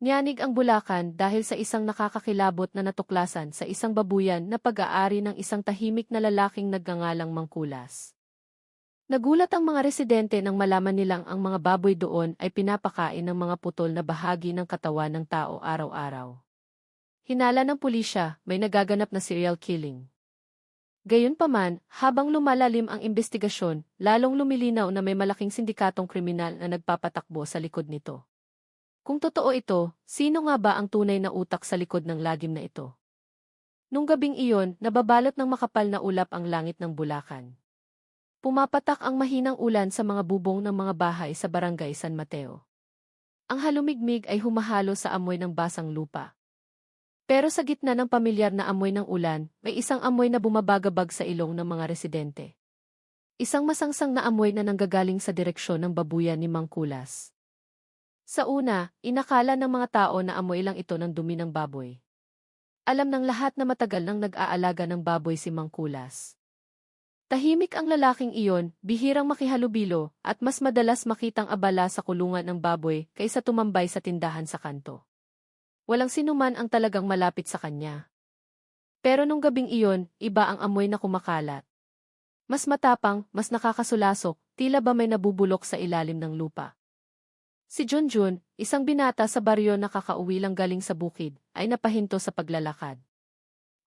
Niyanig ang Bulacan dahil sa isang nakakakilabot na natuklasan sa isang babuyan na pag-aari ng isang tahimik na lalaking nagngangalang Mangkulas. Nagulat ang mga residente nang malaman nilang ang mga baboy doon ay pinapakain ng mga putol na bahagi ng katawan ng tao araw-araw. Hinala ng pulisya, may nagaganap na serial killing. Gayunpaman, habang lumalalim ang investigasyon, lalong lumilinaw na may malaking sindikatong kriminal na nagpapatakbo sa likod nito. Kung totoo ito, sino nga ba ang tunay na utak sa likod ng lagim na ito? Nung gabing iyon, nababalot ng makapal na ulap ang langit ng Bulacan. Pumapatak ang mahinang ulan sa mga bubong ng mga bahay sa Barangay San Mateo. Ang halumigmig ay humahalo sa amoy ng basang lupa. Pero sa gitna ng pamilyar na amoy ng ulan, may isang amoy na bumabagabag sa ilong ng mga residente. Isang masangsang na amoy na nanggagaling sa direksyon ng babuyan ni Mangkulas. Sa una, inakala ng mga tao na amoy lang ito ng dumi ng baboy. Alam ng lahat na matagal nang nag-aalaga ng baboy si Mangkulas. Tahimik ang lalaking iyon, bihirang makihalubilo, at mas madalas makitang abala sa kulungan ng baboy kaysa tumambay sa tindahan sa kanto. Walang sinuman ang talagang malapit sa kanya. Pero nung gabing iyon, iba ang amoy na kumakalat. Mas matapang, mas nakakasulasok, tila ba may nabubulok sa ilalim ng lupa. Si Junjun, isang binata sa baryo na kakauwi lang galing sa bukid, ay napahinto sa paglalakad.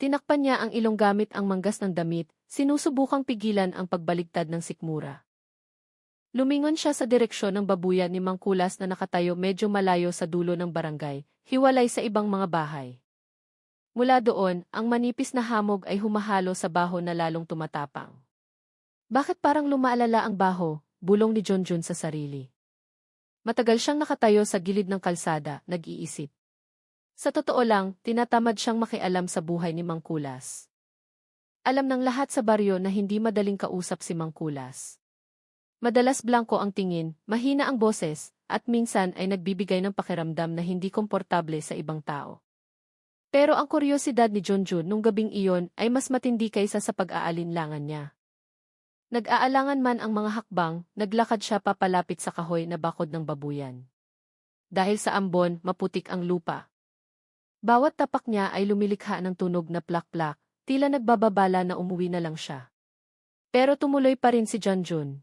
Tinakpan niya ang ilong gamit ang manggas ng damit, sinusubukang pigilan ang pagbaligtad ng sikmura. Lumingon siya sa direksyon ng babuyan ni Mangkulas na nakatayo medyo malayo sa dulo ng barangay, hiwalay sa ibang mga bahay. Mula doon, ang manipis na hamog ay humahalo sa baho na lalong tumatapang. Bakit parang lumaalala ang baho, bulong ni Junjun sa sarili. Matagal siyang nakatayo sa gilid ng kalsada, nag-iisip. Sa totoo lang, tinatamad siyang makialam sa buhay ni Mangkulas. Alam ng lahat sa baryo na hindi madaling kausap si Mangkulas. Madalas blanko ang tingin, mahina ang boses, at minsan ay nagbibigay ng pakiramdam na hindi komportable sa ibang tao. Pero ang kuryosidad ni Junjun nung gabing iyon ay mas matindi kaysa sa pag-aalinlangan niya. Nag-aalangan man ang mga hakbang, naglakad siya papalapit sa kahoy na bakod ng babuyan. Dahil sa ambon, maputik ang lupa. Bawat tapak niya ay lumilikha ng tunog na plak-plak, tila nagbababala na umuwi na lang siya. Pero tumuloy pa rin si Junjun.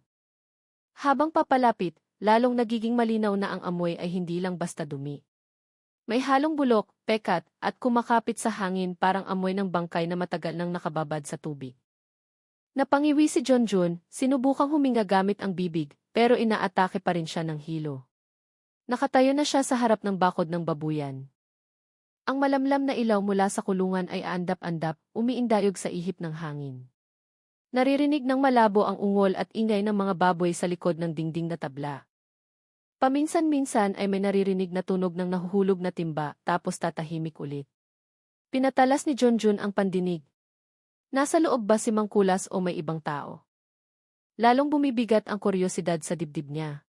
Habang papalapit, lalong nagiging malinaw na ang amoy ay hindi lang basta dumi. May halong bulok, pekat, at kumakapit sa hangin parang amoy ng bangkay na matagal nang nakababad sa tubig. Napangiwi si Junjun, sinubukang huminga gamit ang bibig, pero inaatake pa rin siya ng hilo. Nakatayo na siya sa harap ng bakod ng babuyan. Ang malamlam na ilaw mula sa kulungan ay aandap-andap, umiindayog sa ihip ng hangin. Naririnig ng malabo ang ungol at ingay ng mga baboy sa likod ng dingding na tabla. Paminsan-minsan ay may naririnig na tunog ng nahuhulog na timba tapos tatahimik ulit. Pinatalas ni Junjun ang pandinig. Nasa loob ba si Mangkulas o may ibang tao? Lalong bumibigat ang kuryosidad sa dibdib niya.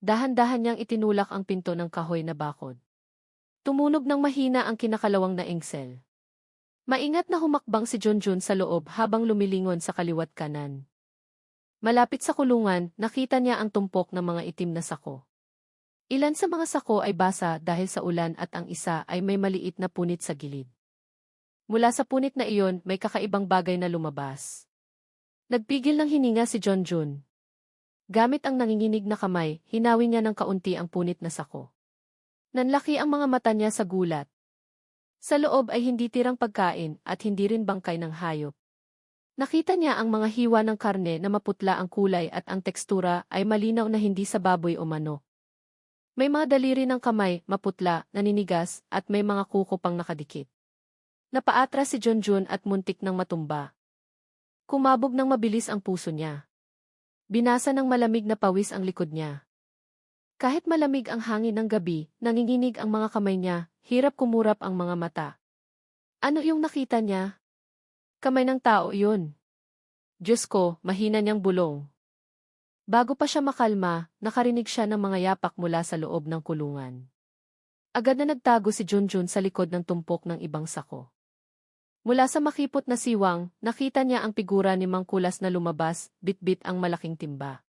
Dahan-dahan niyang itinulak ang pinto ng kahoy na bakod. Tumunog ng mahina ang kinakalawang na engsel. Maingat na humakbang si Junjun sa loob habang lumilingon sa kaliwat kanan. Malapit sa kulungan, nakita niya ang tumpok ng mga itim na sako. Ilan sa mga sako ay basa dahil sa ulan at ang isa ay may maliit na punit sa gilid. Mula sa punit na iyon, may kakaibang bagay na lumabas. Nagpigil ng hininga si Junjun. Gamit ang nanginginig na kamay, hinawi niya ng kaunti ang punit na sako. Nanlaki ang mga mata niya sa gulat. Sa loob ay hindi tirang pagkain at hindi rin bangkay ng hayop. Nakita niya ang mga hiwa ng karne na maputla ang kulay at ang tekstura ay malinaw na hindi sa baboy o manok. May mga daliri ng kamay, maputla, naninigas, at may mga kuko pang nakadikit. Napaatras si Junjun at muntik ng matumba. Kumabog ng mabilis ang puso niya. Binasa ng malamig na pawis ang likod niya. Kahit malamig ang hangin ng gabi, nanginginig ang mga kamay niya, hirap kumurap ang mga mata. Ano yung nakita niya? Kamay ng tao yun. Diyos ko, mahina niyang bulong. Bago pa siya makalma, nakarinig siya ng mga yapak mula sa loob ng kulungan. Agad na nagtago si Junjun sa likod ng tumpok ng ibang sako. Mula sa makipot na siwang, nakita niya ang figura ni Mangkulas na lumabas, bit-bit ang malaking timba.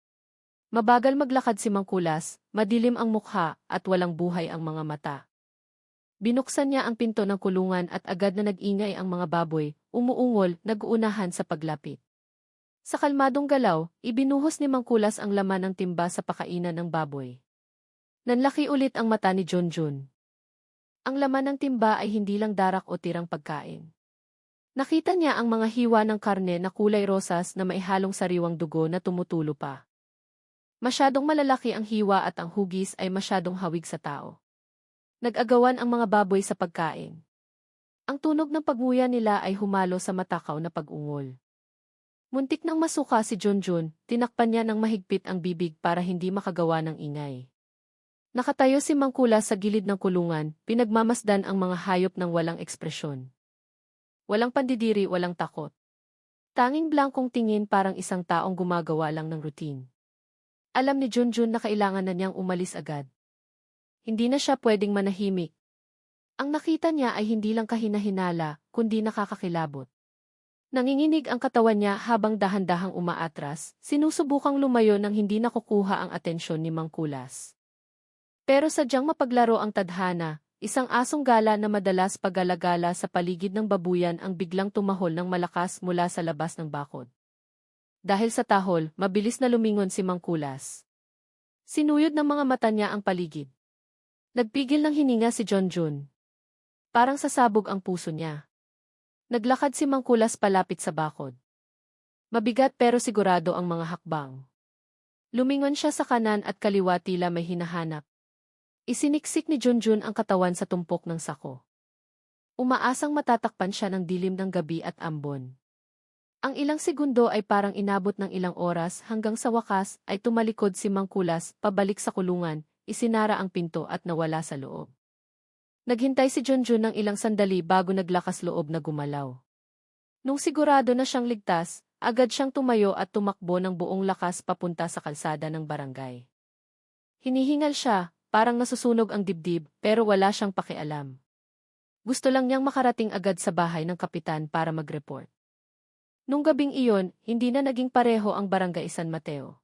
Mabagal maglakad si Mangkulas, madilim ang mukha, at walang buhay ang mga mata. Binuksan niya ang pinto ng kulungan at agad na nag-ingay ang mga baboy, umuungol, nag-uunahan sa paglapit. Sa kalmadong galaw, ibinuhos ni Mangkulas ang laman ng timba sa pakainan ng baboy. Nanlaki ulit ang mata ni Junjun. Ang laman ng timba ay hindi lang darak o tirang pagkain. Nakita niya ang mga hiwa ng karne na kulay rosas na maihalong sariwang dugo na tumutulo pa. Masyadong malalaki ang hiwa at ang hugis ay masyadong hawig sa tao. Nag-agawan ang mga baboy sa pagkain. Ang tunog ng pagnguya nila ay humalo sa matakaw na pag-ungol. Muntik nang masuka si Junjun, tinakpan niya ng mahigpit ang bibig para hindi makagawa ng ingay. Nakatayo si Mangkulas sa gilid ng kulungan, pinagmamasdan ang mga hayop ng walang ekspresyon. Walang pandidiri, walang takot. Tanging blankong tingin parang isang taong gumagawa lang ng routine. Alam ni Junjun na kailangan na niyang umalis agad. Hindi na siya pwedeng manahimik. Ang nakita niya ay hindi lang kahina-hinala, kundi nakakakilabot. Nanginginig ang katawan niya habang dahan-dahang umaatras, sinusubukang lumayo nang hindi nakukuha ang atensyon ni Mangkulas. Pero sadyang mapaglaro ang tadhana, isang asong gala na madalas paggalagala sa paligid ng babuyan ang biglang tumahol ng malakas mula sa labas ng bakod. Dahil sa tahol, mabilis na lumingon si Mangkulas. Sinuyod ng mga mata niya ang paligid. Nagpigil ng hininga si Junjun. Parang sasabog ang puso niya. Naglakad si Mangkulas palapit sa bakod. Mabigat pero sigurado ang mga hakbang. Lumingon siya sa kanan at kaliwa tila may hinahanap. Isiniksik ni Junjun ang katawan sa tumpok ng sako. Umaasang matatakpan siya ng dilim ng gabi at ambon. Ang ilang segundo ay parang inabot ng ilang oras hanggang sa wakas ay tumalikod si Mangkulas pabalik sa kulungan, isinara ang pinto at nawala sa loob. Naghintay si Junjun ng ilang sandali bago naglakas loob na gumalaw. Nung sigurado na siyang ligtas, agad siyang tumayo at tumakbo ng buong lakas papunta sa kalsada ng barangay. Hinihingal siya, parang nasusunog ang dibdib, pero wala siyang pakialam. Gusto lang niyang makarating agad sa bahay ng kapitan para mag-report. Nung gabing iyon, hindi na naging pareho ang barangay San Mateo.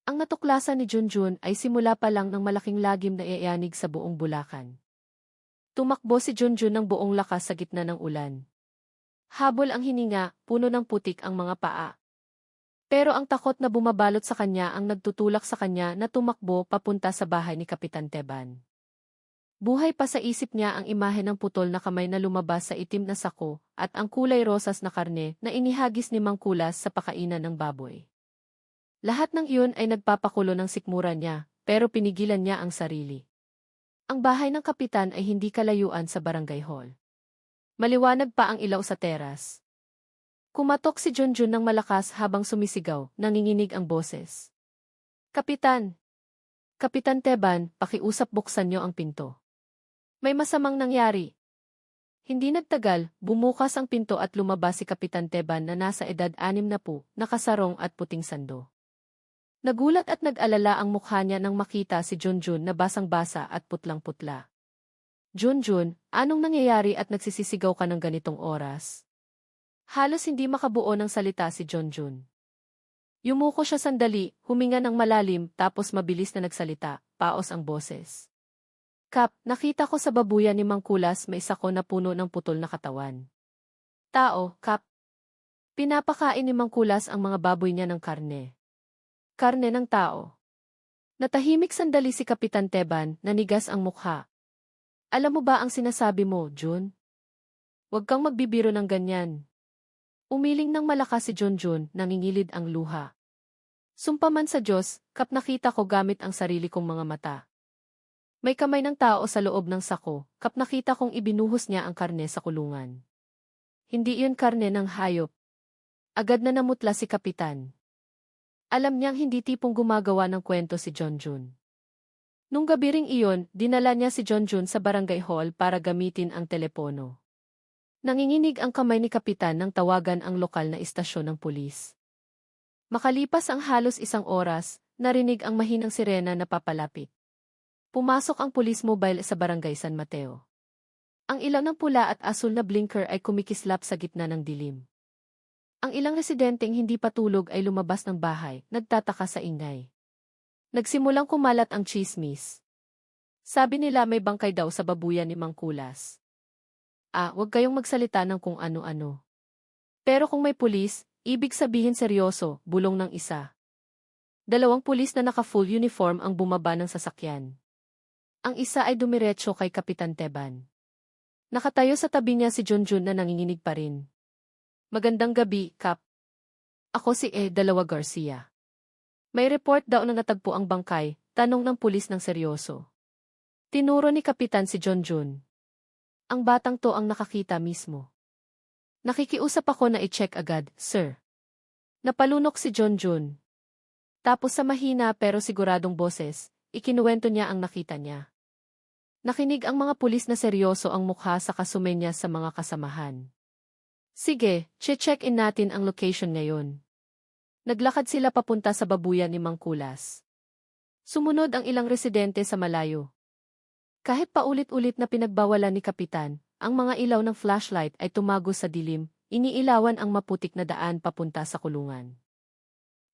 Ang natuklasan ni Junjun ay simula pa lang ng malaking lagim na iayanig sa buong Bulacan. Tumakbo si Junjun ng buong lakas sa gitna ng ulan. Habol ang hininga, puno ng putik ang mga paa. Pero ang takot na bumabalot sa kanya ang nagtutulak sa kanya na tumakbo papunta sa bahay ni Kapitan Teban. Buhay pa sa isip niya ang imahe ng putol na kamay na lumabas sa itim na sako at ang kulay rosas na karne na inihagis ni Mangkulas sa pakainan ng baboy. Lahat ng iyon ay nagpapakulo ng sikmura niya, pero pinigilan niya ang sarili. Ang bahay ng kapitan ay hindi kalayuan sa barangay hall. Maliwanag pa ang ilaw sa teras. Kumatok si Junjun ng malakas habang sumisigaw, nanginginig ang boses. Kapitan! Kapitan Teban, pakiusap buksan niyo ang pinto. May masamang nangyari. Hindi nagtagal, bumukas ang pinto at lumabas si Kapitan Teban na nasa edad 60, nakasarong at puting sando. Nagulat at nag-alala ang mukha niya nang makita si Junjun na basang-basa at putlang-putla. Junjun, anong nangyayari at nagsisisigaw ka ng ganitong oras? Halos hindi makabuo ng salita si Junjun. Yumuko siya sandali, huminga ng malalim tapos mabilis na nagsalita, paos ang boses. Kap, nakita ko sa babuyan ni Mangkulas may sako na puno ng putol na katawan. Tao, Kap. Pinapakain ni Mangkulas ang mga baboy niya ng karne. Karne ng tao. Natahimik sandali si Kapitan Teban, nanigas ang mukha. Alam mo ba ang sinasabi mo, Jun? Huwag kang magbibiro ng ganyan. Umiling ng malakas si Junjun, nangingilid ang luha. Sumpaman sa Diyos, Kap, nakita ko gamit ang sarili kong mga mata. May kamay ng tao sa loob ng sako, Kap, nakita kong ibinuhos niya ang karne sa kulungan. Hindi iyon karne ng hayop. Agad na namutla si Kapitan. Alam niyang hindi tipong gumagawa ng kwento si Junjun. Nung gabi ring iyon, dinala niya si Junjun sa barangay hall para gamitin ang telepono. Nanginginig ang kamay ni Kapitan nang tawagan ang lokal na istasyon ng pulis. Makalipas ang halos isang oras, narinig ang mahinang sirena na papalapit. Pumasok ang pulis mobile sa barangay San Mateo. Ang ilaw ng pula at asul na blinker ay kumikislap sa gitna ng dilim. Ang ilang residenteng hindi patulog ay lumabas ng bahay, nagtataka sa ingay. Nagsimulang kumalat ang tsismis. Sabi nila may bangkay daw sa babuyan ni Mangkulas. Huwag kayong magsalita ng kung ano-ano. Pero kung may pulis, ibig sabihin seryoso, bulong ng isa. Dalawang pulis na naka-full uniform ang bumaba ng sasakyan. Ang isa ay dumiretso kay Kapitan Teban. Nakatayo sa tabi niya si Junjun na nanginginig pa rin. Magandang gabi, Kap. Ako si Dalawa Garcia. May report daw na natagpo ang bangkay, tanong ng pulis ng seryoso. Tinuro ni Kapitan si Junjun. Ang batang to ang nakakita mismo. Nakikiusap ako na i-check agad, sir. Napalunok si Junjun. Tapos sa mahina pero siguradong boses, ikinuwento niya ang nakita niya. Nakinig ang mga pulis na seryoso ang mukha sa kasumenya sa mga kasamahan. Sige, check-in natin ang location ngayon. Naglakad sila papunta sa babuyan ni Mangkulas. Sumunod ang ilang residente sa malayo. Kahit paulit-ulit na pinagbawalan ni Kapitan, ang mga ilaw ng flashlight ay tumago sa dilim, iniilawan ang maputik na daan papunta sa kulungan.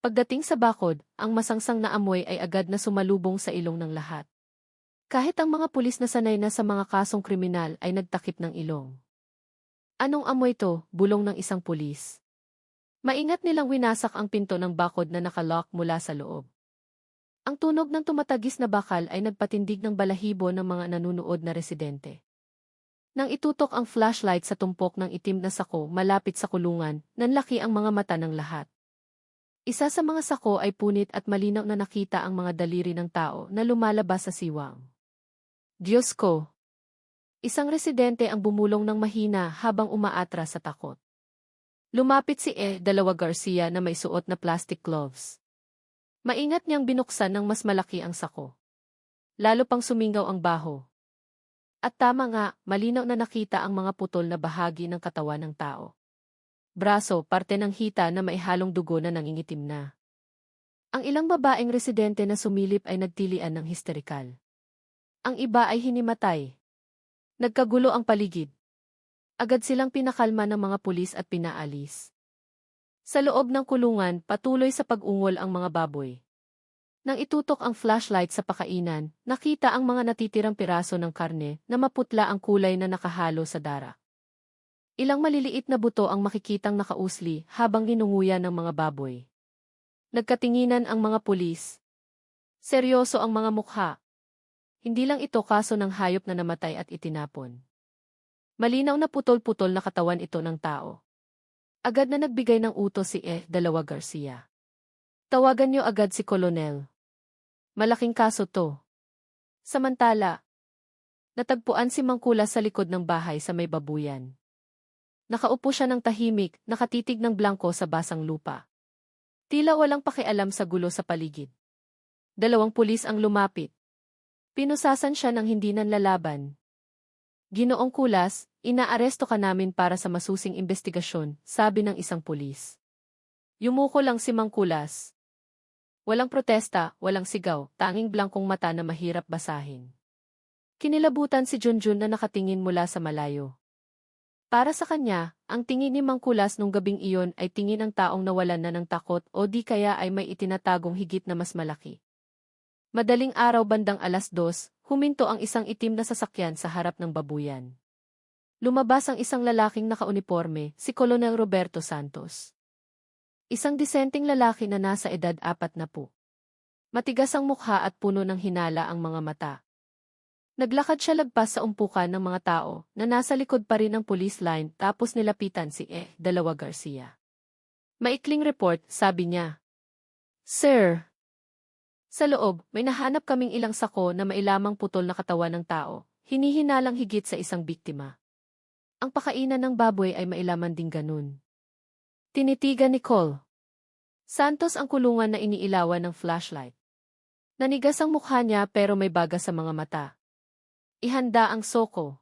Pagdating sa bakod, ang masangsang na amoy ay agad na sumalubong sa ilong ng lahat. Kahit ang mga pulis na sanay na sa mga kasong kriminal ay nagtakip ng ilong. Anong amoy to? Bulong ng isang pulis. Maingat nilang winasak ang pinto ng bakod na nakalock mula sa loob. Ang tunog ng tumatagis na bakal ay nagpatindig ng balahibo ng mga nanunood na residente. Nang itutok ang flashlight sa tumpok ng itim na sako malapit sa kulungan, nanlaki ang mga mata ng lahat. Isa sa mga sako ay punit at malinaw na nakita ang mga daliri ng tao na lumalabas sa siwang. Diyos ko! Isang residente ang bumulong ng mahina habang umaatras sa takot. Lumapit si Dalawa Garcia na may suot na plastic gloves. Maingat niyang binuksan ng mas malaki ang sako. Lalo pang sumingaw ang baho. At tama nga, malinaw na nakita ang mga putol na bahagi ng katawan ng tao. Braso, parte ng hita na maihalong dugo na nangingitim na. Ang ilang babaeng residente na sumilip ay nagtilian ng histerikal. Ang iba ay hinimatay. Nagkagulo ang paligid. Agad silang pinakalma ng mga pulis at pinaalis. Sa loob ng kulungan, patuloy sa pag-ungol ang mga baboy. Nang itutok ang flashlight sa pakainan, nakita ang mga natitirang piraso ng karne na maputla ang kulay na nakahalo sa dara. Ilang maliliit na buto ang makikitang nakausli habang ginunguyan ng mga baboy. Nagkatinginan ang mga pulis. Seryoso ang mga mukha. Hindi lang ito kaso ng hayop na namatay at itinapon. Malinaw na putol-putol na katawan ito ng tao. Agad na nagbigay ng utos si Dalawa Garcia. Tawagan niyo agad si Kolonel. Malaking kaso to. Samantala, natagpuan si Mangkulas sa likod ng bahay sa may babuyan. Nakaupo siya ng tahimik, nakatitig ng blangko sa basang lupa. Tila walang pakialam sa gulo sa paligid. Dalawang pulis ang lumapit. Pinusasan siya ng hindi nanlalaban. Ginoong Kulas, inaaresto ka namin para sa masusing investigasyon, sabi ng isang pulis. Yumuko lang si Mangkulas. Walang protesta, walang sigaw, tanging blangkong mata na mahirap basahin. Kinilabutan si Junjun na nakatingin mula sa malayo. Para sa kanya, ang tingin ni Mangkulas nung gabing iyon ay tingin ng taong nawalan na ng takot o di kaya ay may itinatagong higit na mas malaki. Madaling araw bandang 2:00, huminto ang isang itim na sasakyan sa harap ng babuyan. Lumabas ang isang lalaking nakauniporme, si Colonel Roberto Santos. Isang disenteng lalaki na nasa edad 40. Matigas ang mukha at puno ng hinala ang mga mata. Naglakad siya lagpas sa umpukan ng mga tao na nasa likod pa rin ng police line tapos nilapitan si Dalawa Garcia. Maikling report, sabi niya. Sir! Sa loob, may nahanap kaming ilang sako na mailamang putol na katawan ng tao, hinihinalang higit sa isang biktima. Ang pakainan ng baboy ay mailaman ding ganun. Tinitigan ni Cole Santos ang kulungan na iniilawan ng flashlight. Nanigas ang mukha niya pero may baga sa mga mata. Ihanda ang soko.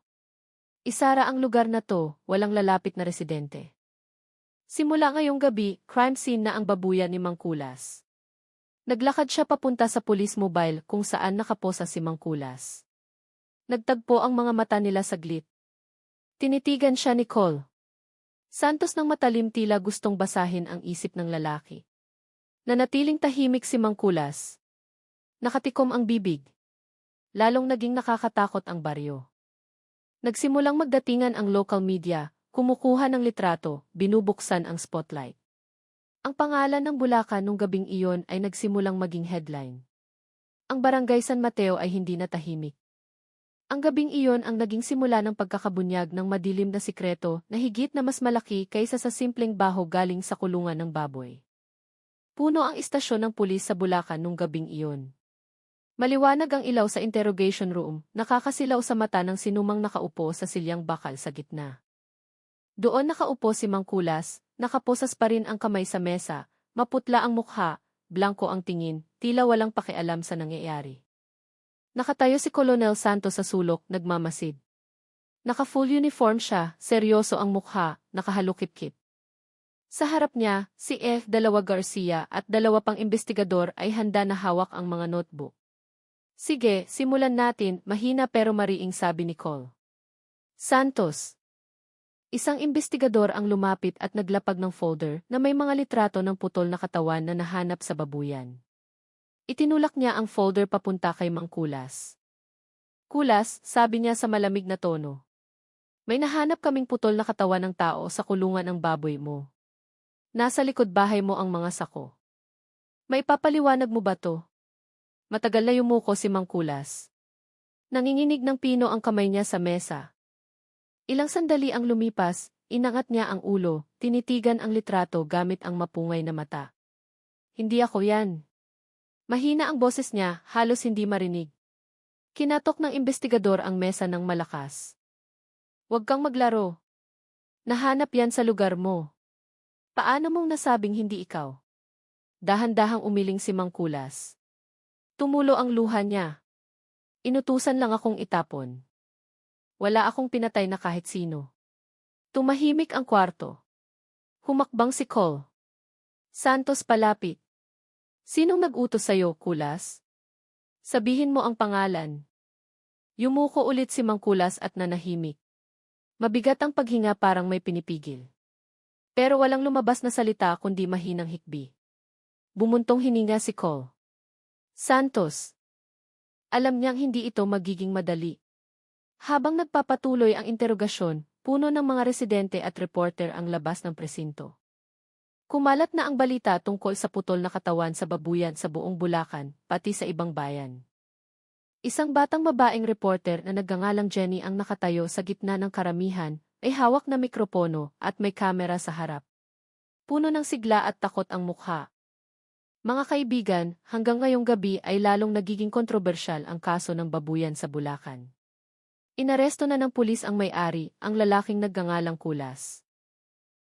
Isara ang lugar na to, walang lalapit na residente. Simula ngayong gabi, crime scene na ang babuyan ni Mangkulas. Naglakad siya papunta sa police mobile kung saan nakaposa si Mangkulas. Nagtagpo ang mga mata nila saglit. Tinitigan siya ni Cole Santos ng matalim tila gustong basahin ang isip ng lalaki. Nanatiling tahimik si Mangkulas. Nakatikom ang bibig. lalong naging nakakatakot ang baryo. Nagsimulang magdatingan ang local media, kumukuha ng litrato, binubuksan ang spotlight. Ang pangalan ng Bulacan nung gabing iyon ay nagsimulang maging headline. Ang barangay San Mateo ay hindi natahimik. Ang gabing iyon ang naging simula ng pagkakabunyag ng madilim na sikreto na higit na mas malaki kaysa sa simpleng baho galing sa kulungan ng baboy. Puno ang istasyon ng pulis sa Bulacan nung gabing iyon. Maliwanag ang ilaw sa interrogation room, nakakasilaw sa mata ng sinumang nakaupo sa silyang bakal sa gitna. Doon nakaupo si Mang Kulas, nakaposas pa rin ang kamay sa mesa, maputla ang mukha, blanko ang tingin, tila walang pakialam sa nangyayari. Nakatayo si Colonel Santos sa sulok, nagmamasid. Naka-full uniform siya, seryoso ang mukha, nakahalukip-kip. Sa harap niya, si F. Dalawa Garcia at dalawa pang investigador ay handa na hawak ang mga notebook. Sige, simulan natin, mahina pero mariing sabi ni Col. Santos. Isang investigador ang lumapit at naglapag ng folder na may mga litrato ng putol na katawan na nahanap sa babuyan. Itinulak niya ang folder papunta kay Mang Kulas. Kulas, sabi niya sa malamig na tono. May nahanap kaming putol na katawan ng tao sa kulungan ng baboy mo. Nasa likod bahay mo ang mga sako. May papaliwanag mo ba to? Matagal na yumuko si Mang Kulas. Nanginginig ng pino ang kamay niya sa mesa. Ilang sandali ang lumipas, inangat niya ang ulo, tinitigan ang litrato gamit ang mapungay na mata. Hindi ako yan. Mahina ang boses niya, halos hindi marinig. Kinatok ng investigador ang mesa ng malakas. Huwag kang maglaro. Nahanap yan sa lugar mo. Paano mong nasabing hindi ikaw? Dahan-dahang umiling si Mang Kulas. Tumulo ang luha niya. Inutusan lang akong itapon. Wala akong pinatay na kahit sino. Tumahimik ang kwarto. Humakbang si Col. Santos palapit. Sinong nag-utos sa'yo, Kulas? Sabihin mo ang pangalan. Yumuko ulit si Mang Kulas at nanahimik. Mabigat ang paghinga parang may pinipigil. Pero walang lumabas na salita kundi mahinang hikbi. Bumuntong hininga si Col. Santos. Alam niyang hindi ito magiging madali. Habang nagpapatuloy ang interogasyon, puno ng mga residente at reporter ang labas ng presinto. Kumalat na ang balita tungkol sa putol na katawan sa babuyan sa buong Bulacan, pati sa ibang bayan. Isang batang babaeng reporter na nagngangalang Jenny ang nakatayo sa gitna ng karamihan, ay hawak na mikropono at may kamera sa harap. Puno ng sigla at takot ang mukha. Mga kaibigan, hanggang ngayong gabi ay lalong nagiging kontrobersyal ang kaso ng babuyan sa Bulacan. Inaresto na ng pulis ang may-ari, ang lalaking nagngangalang Kulas.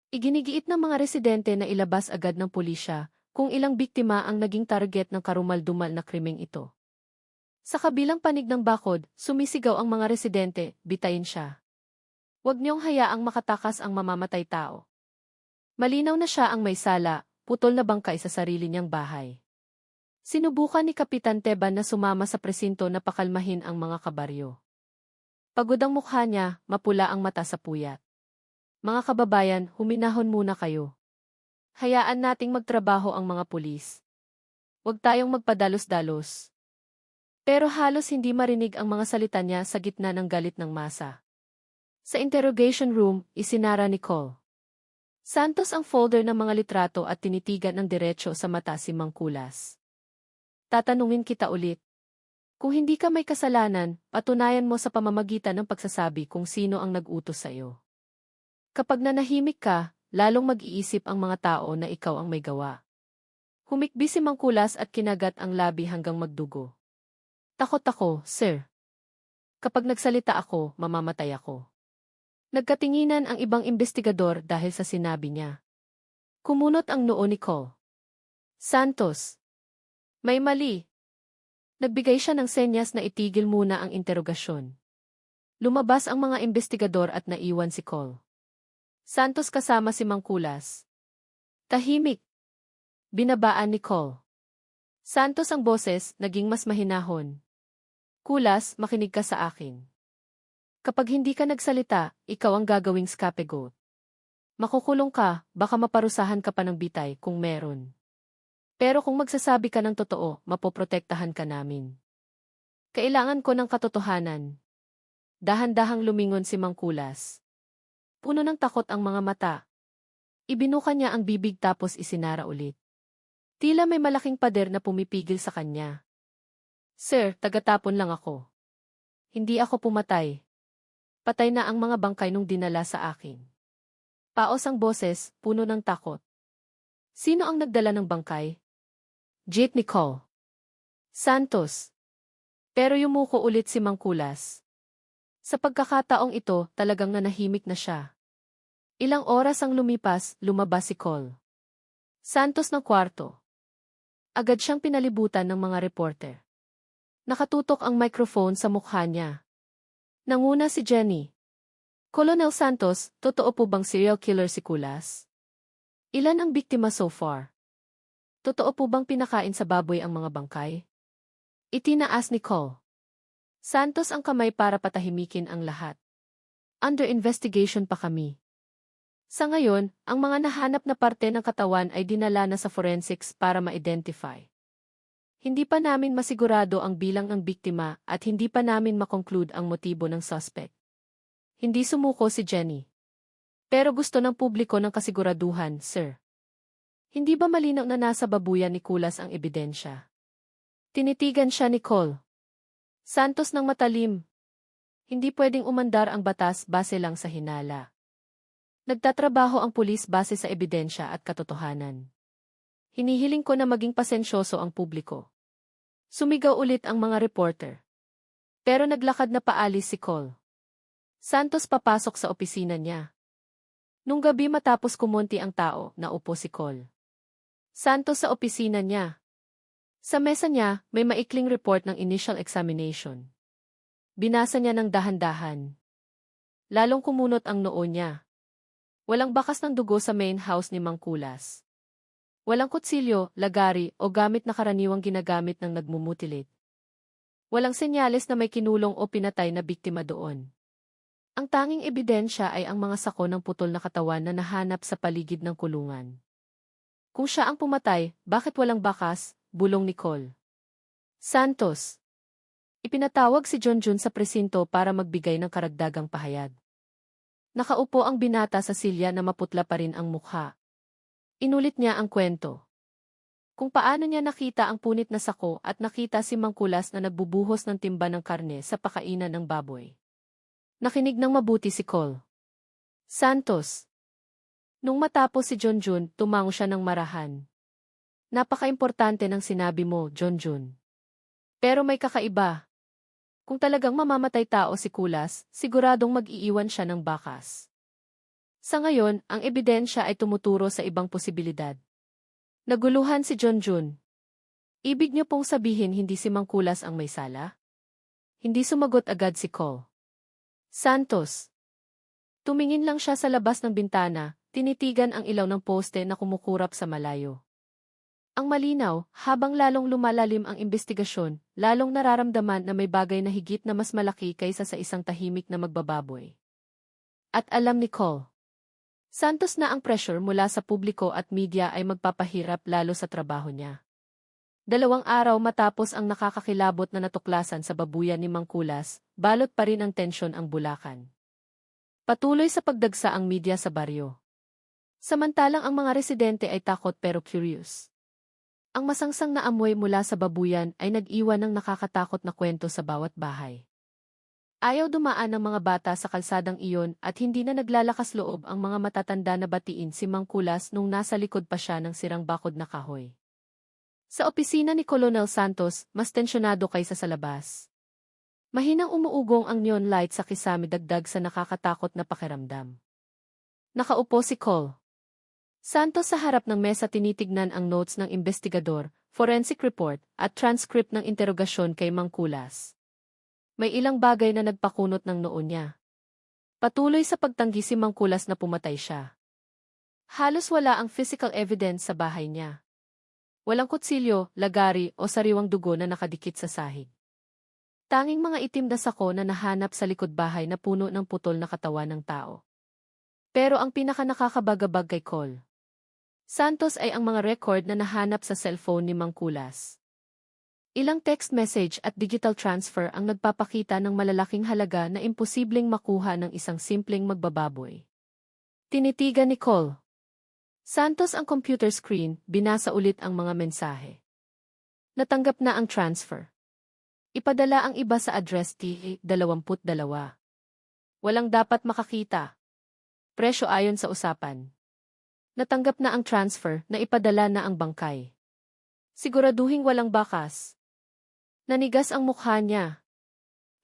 Iginigiit ng mga residente na ilabas agad ng pulisya kung ilang biktima ang naging target ng karumal-dumal na krimeng ito. Sa kabilang panig ng bakod, sumisigaw ang mga residente, bitayin siya. Huwag niyong hayaang makatakas ang mamamatay tao. Malinaw na siya ang may sala, putol na bangkay sa sarili niyang bahay. Sinubukan ni Kapitan Teban na sumama sa presinto na pakalmahin ang mga kabaryo. Pagod ang mukha niya, mapula ang mata sa puyat. Mga kababayan, huminahon muna kayo. Hayaan nating magtrabaho ang mga pulis. Huwag tayong magpadalos-dalos. Pero halos hindi marinig ang mga salita niya sa gitna ng galit ng masa. Sa interrogation room, isinara ni Col. Santos ang folder ng mga litrato at tinitigan ng diretso sa mata si Mang Kulas. Tatanungin kita ulit. Kung hindi ka may kasalanan, patunayan mo sa pamamagitan ng pagsasabi kung sino ang nag-utos sa iyo. Kapag nanahimik ka, lalong mag-iisip ang mga tao na ikaw ang may gawa. Humikbi si Mang Kulas at kinagat ang labi hanggang magdugo. Takot ako, sir. Kapag nagsalita ako, mamamatay ako. Nagkatinginan ang ibang investigador dahil sa sinabi niya. Kumunot ang noo ni Col. Santos. May mali. Nagbigay siya ng senyas na itigil muna ang interogasyon. Lumabas ang mga investigador at naiwan si Col. Santos kasama si Mang Kulas. Tahimik. Binabaan ni Col. Santos ang boses, naging mas mahinahon. Kulas, makinig ka sa akin. Kapag hindi ka nagsalita, ikaw ang gagawing scapegoat. Makukulong ka, baka maparusahan ka pa ng bitay kung meron. Pero kung magsasabi ka ng totoo, mapoprotektahan ka namin. Kailangan ko ng katotohanan. Dahan-dahang lumingon si Mangkulas. Puno ng takot ang mga mata. Ibinuka niya ang bibig tapos isinara ulit. Tila may malaking pader na pumipigil sa kanya. Sir, tagatapon lang ako. Hindi ako pumatay. Patay na ang mga bangkay nung dinala sa akin. Paos ang boses, puno ng takot. Sino ang nagdala ng bangkay? Jake Nicole Santos. Pero yumuko ulit si Mangkulas. Sa pagkakataong ito, talagang nanahimik na siya. Ilang oras ang lumipas, lumabas si Cole Santos ng kwarto. Agad siyang pinalibutan ng mga reporter. Nakatutok ang microphone sa mukha niya. Nanguna si Jenny. Colonel Santos, totoo po bang serial killer si Kulas? Ilan ang biktima so far? Totoo po bang pinakain sa baboy ang mga bangkay? Itinaas ni Cole Santos ang kamay para patahimikin ang lahat. Under investigation pa kami. Sa ngayon, ang mga nahanap na parte ng katawan ay dinala na sa forensics para ma-identify. Hindi pa namin masigurado ang bilang ng biktima at hindi pa namin makonclude ang motibo ng suspect. Hindi sumuko si Jenny. Pero gusto ng publiko ng kasiguraduhan, sir. Hindi ba malinaw na nasa babuyan ni Kulas ang ebidensya? Tinitigan siya ni Cole Santos ng matalim. Hindi pwedeng umandar ang batas base lang sa hinala. Nagtatrabaho ang pulis base sa ebidensya at katotohanan. Hinihiling ko na maging pasensyoso ang publiko. Sumigaw ulit ang mga reporter. Pero naglakad na paalis si Cole Santos papasok sa opisina niya. Nung gabi matapos kumonti ang tao, naupo si Cole Santos sa opisina niya. Sa mesa niya, may maikling report ng initial examination. Binasa niya ng dahan-dahan. Lalong kumunot ang noo niya. Walang bakas ng dugo sa main house ni Mangkulas. Walang kutsilyo, lagari, o gamit na karaniwang ginagamit ng nagmumutilate. Walang senyales na may kinulong o pinatay na biktima doon. Ang tanging ebidensya ay ang mga sako ng putol na katawan na nahanap sa paligid ng kulungan. Kung siya ang pumatay, bakit walang bakas? Bulong ni Cole Santos. Ipinatawag si Junjun sa presinto para magbigay ng karagdagang pahayag. Nakaupo ang binata sa silya na maputla pa rin ang mukha. Inulit niya ang kwento. Kung paano niya nakita ang punit na sako at nakita si Mangkulas na nagbubuhos ng timba ng karne sa pakainan ng baboy. Nakinig ng mabuti si Cole Santos. Nung matapos si Junjun, tumango siya ng marahan. Napaka-importante ng sinabi mo, Junjun. Pero may kakaiba. Kung talagang mamamatay tao si Kulas, siguradong mag-iiwan siya ng bakas. Sa ngayon, ang ebidensya ay tumuturo sa ibang posibilidad. Naguluhan si Junjun. Ibig niyo pong sabihin hindi si Mangkulas ang may sala? Hindi sumagot agad si Cole Santos. Tumingin lang siya sa labas ng bintana, tinitigan ang ilaw ng poste na kumukurap sa malayo. Ang malinaw, habang lalong lumalalim ang investigasyon, lalong nararamdaman na may bagay na higit na mas malaki kaysa sa isang tahimik na magbababoy. At alam ni Cole Santos na ang pressure mula sa publiko at media ay magpapahirap lalo sa trabaho niya. 2 araw matapos ang nakakakilabot na natuklasan sa babuyan ni Mangkulas, balot pa rin ang tensyon ang Bulacan. Patuloy sa pagdagsa ang media sa baryo. Samantalang ang mga residente ay takot pero curious. Ang masangsang na amoy mula sa babuyan ay nag-iwan ng nakakatakot na kwento sa bawat bahay. Ayaw dumaan ng mga bata sa kalsadang iyon at hindi na naglalakas loob ang mga matatanda na batiin si Mangkulas nung nasa likod pa siya ng sirang bakod na kahoy. Sa opisina ni Colonel Santos, mas tensyonado kaysa sa labas. Mahinang umuugong ang neon light sa kisame dagdag sa nakakatakot na pakiramdam. Nakaupo si Cole Santos sa harap ng mesa tinitignan ang notes ng investigador, forensic report, at transcript ng interogasyon kay Mangkulas. May ilang bagay na nagpakunot ng noo niya. Patuloy sa pagtanggi si Mangkulas na pumatay siya. Halos wala ang physical evidence sa bahay niya. Walang kutsilyo, lagari, o sariwang dugo na nakadikit sa sahig. Tanging mga itim na sako na nahanap sa likod bahay na puno ng putol na katawan ng tao. Pero ang pinaka-nakakabagabag kay Cole Santos ay ang mga record na nahanap sa cellphone ni Mangkulas. Ilang text message at digital transfer ang nagpapakita ng malalaking halaga na imposibleng makuha ng isang simpleng magbababoy. Tinitigan ni Cole Santos ang computer screen, binasa ulit ang mga mensahe. Natanggap na ang transfer. Ipadala ang iba sa address T22. Walang dapat makakita. Presyo ayon sa usapan. Natanggap na ang transfer na ipadala na ang bangkay. Siguraduhing walang bakas. Nanigas ang mukha niya.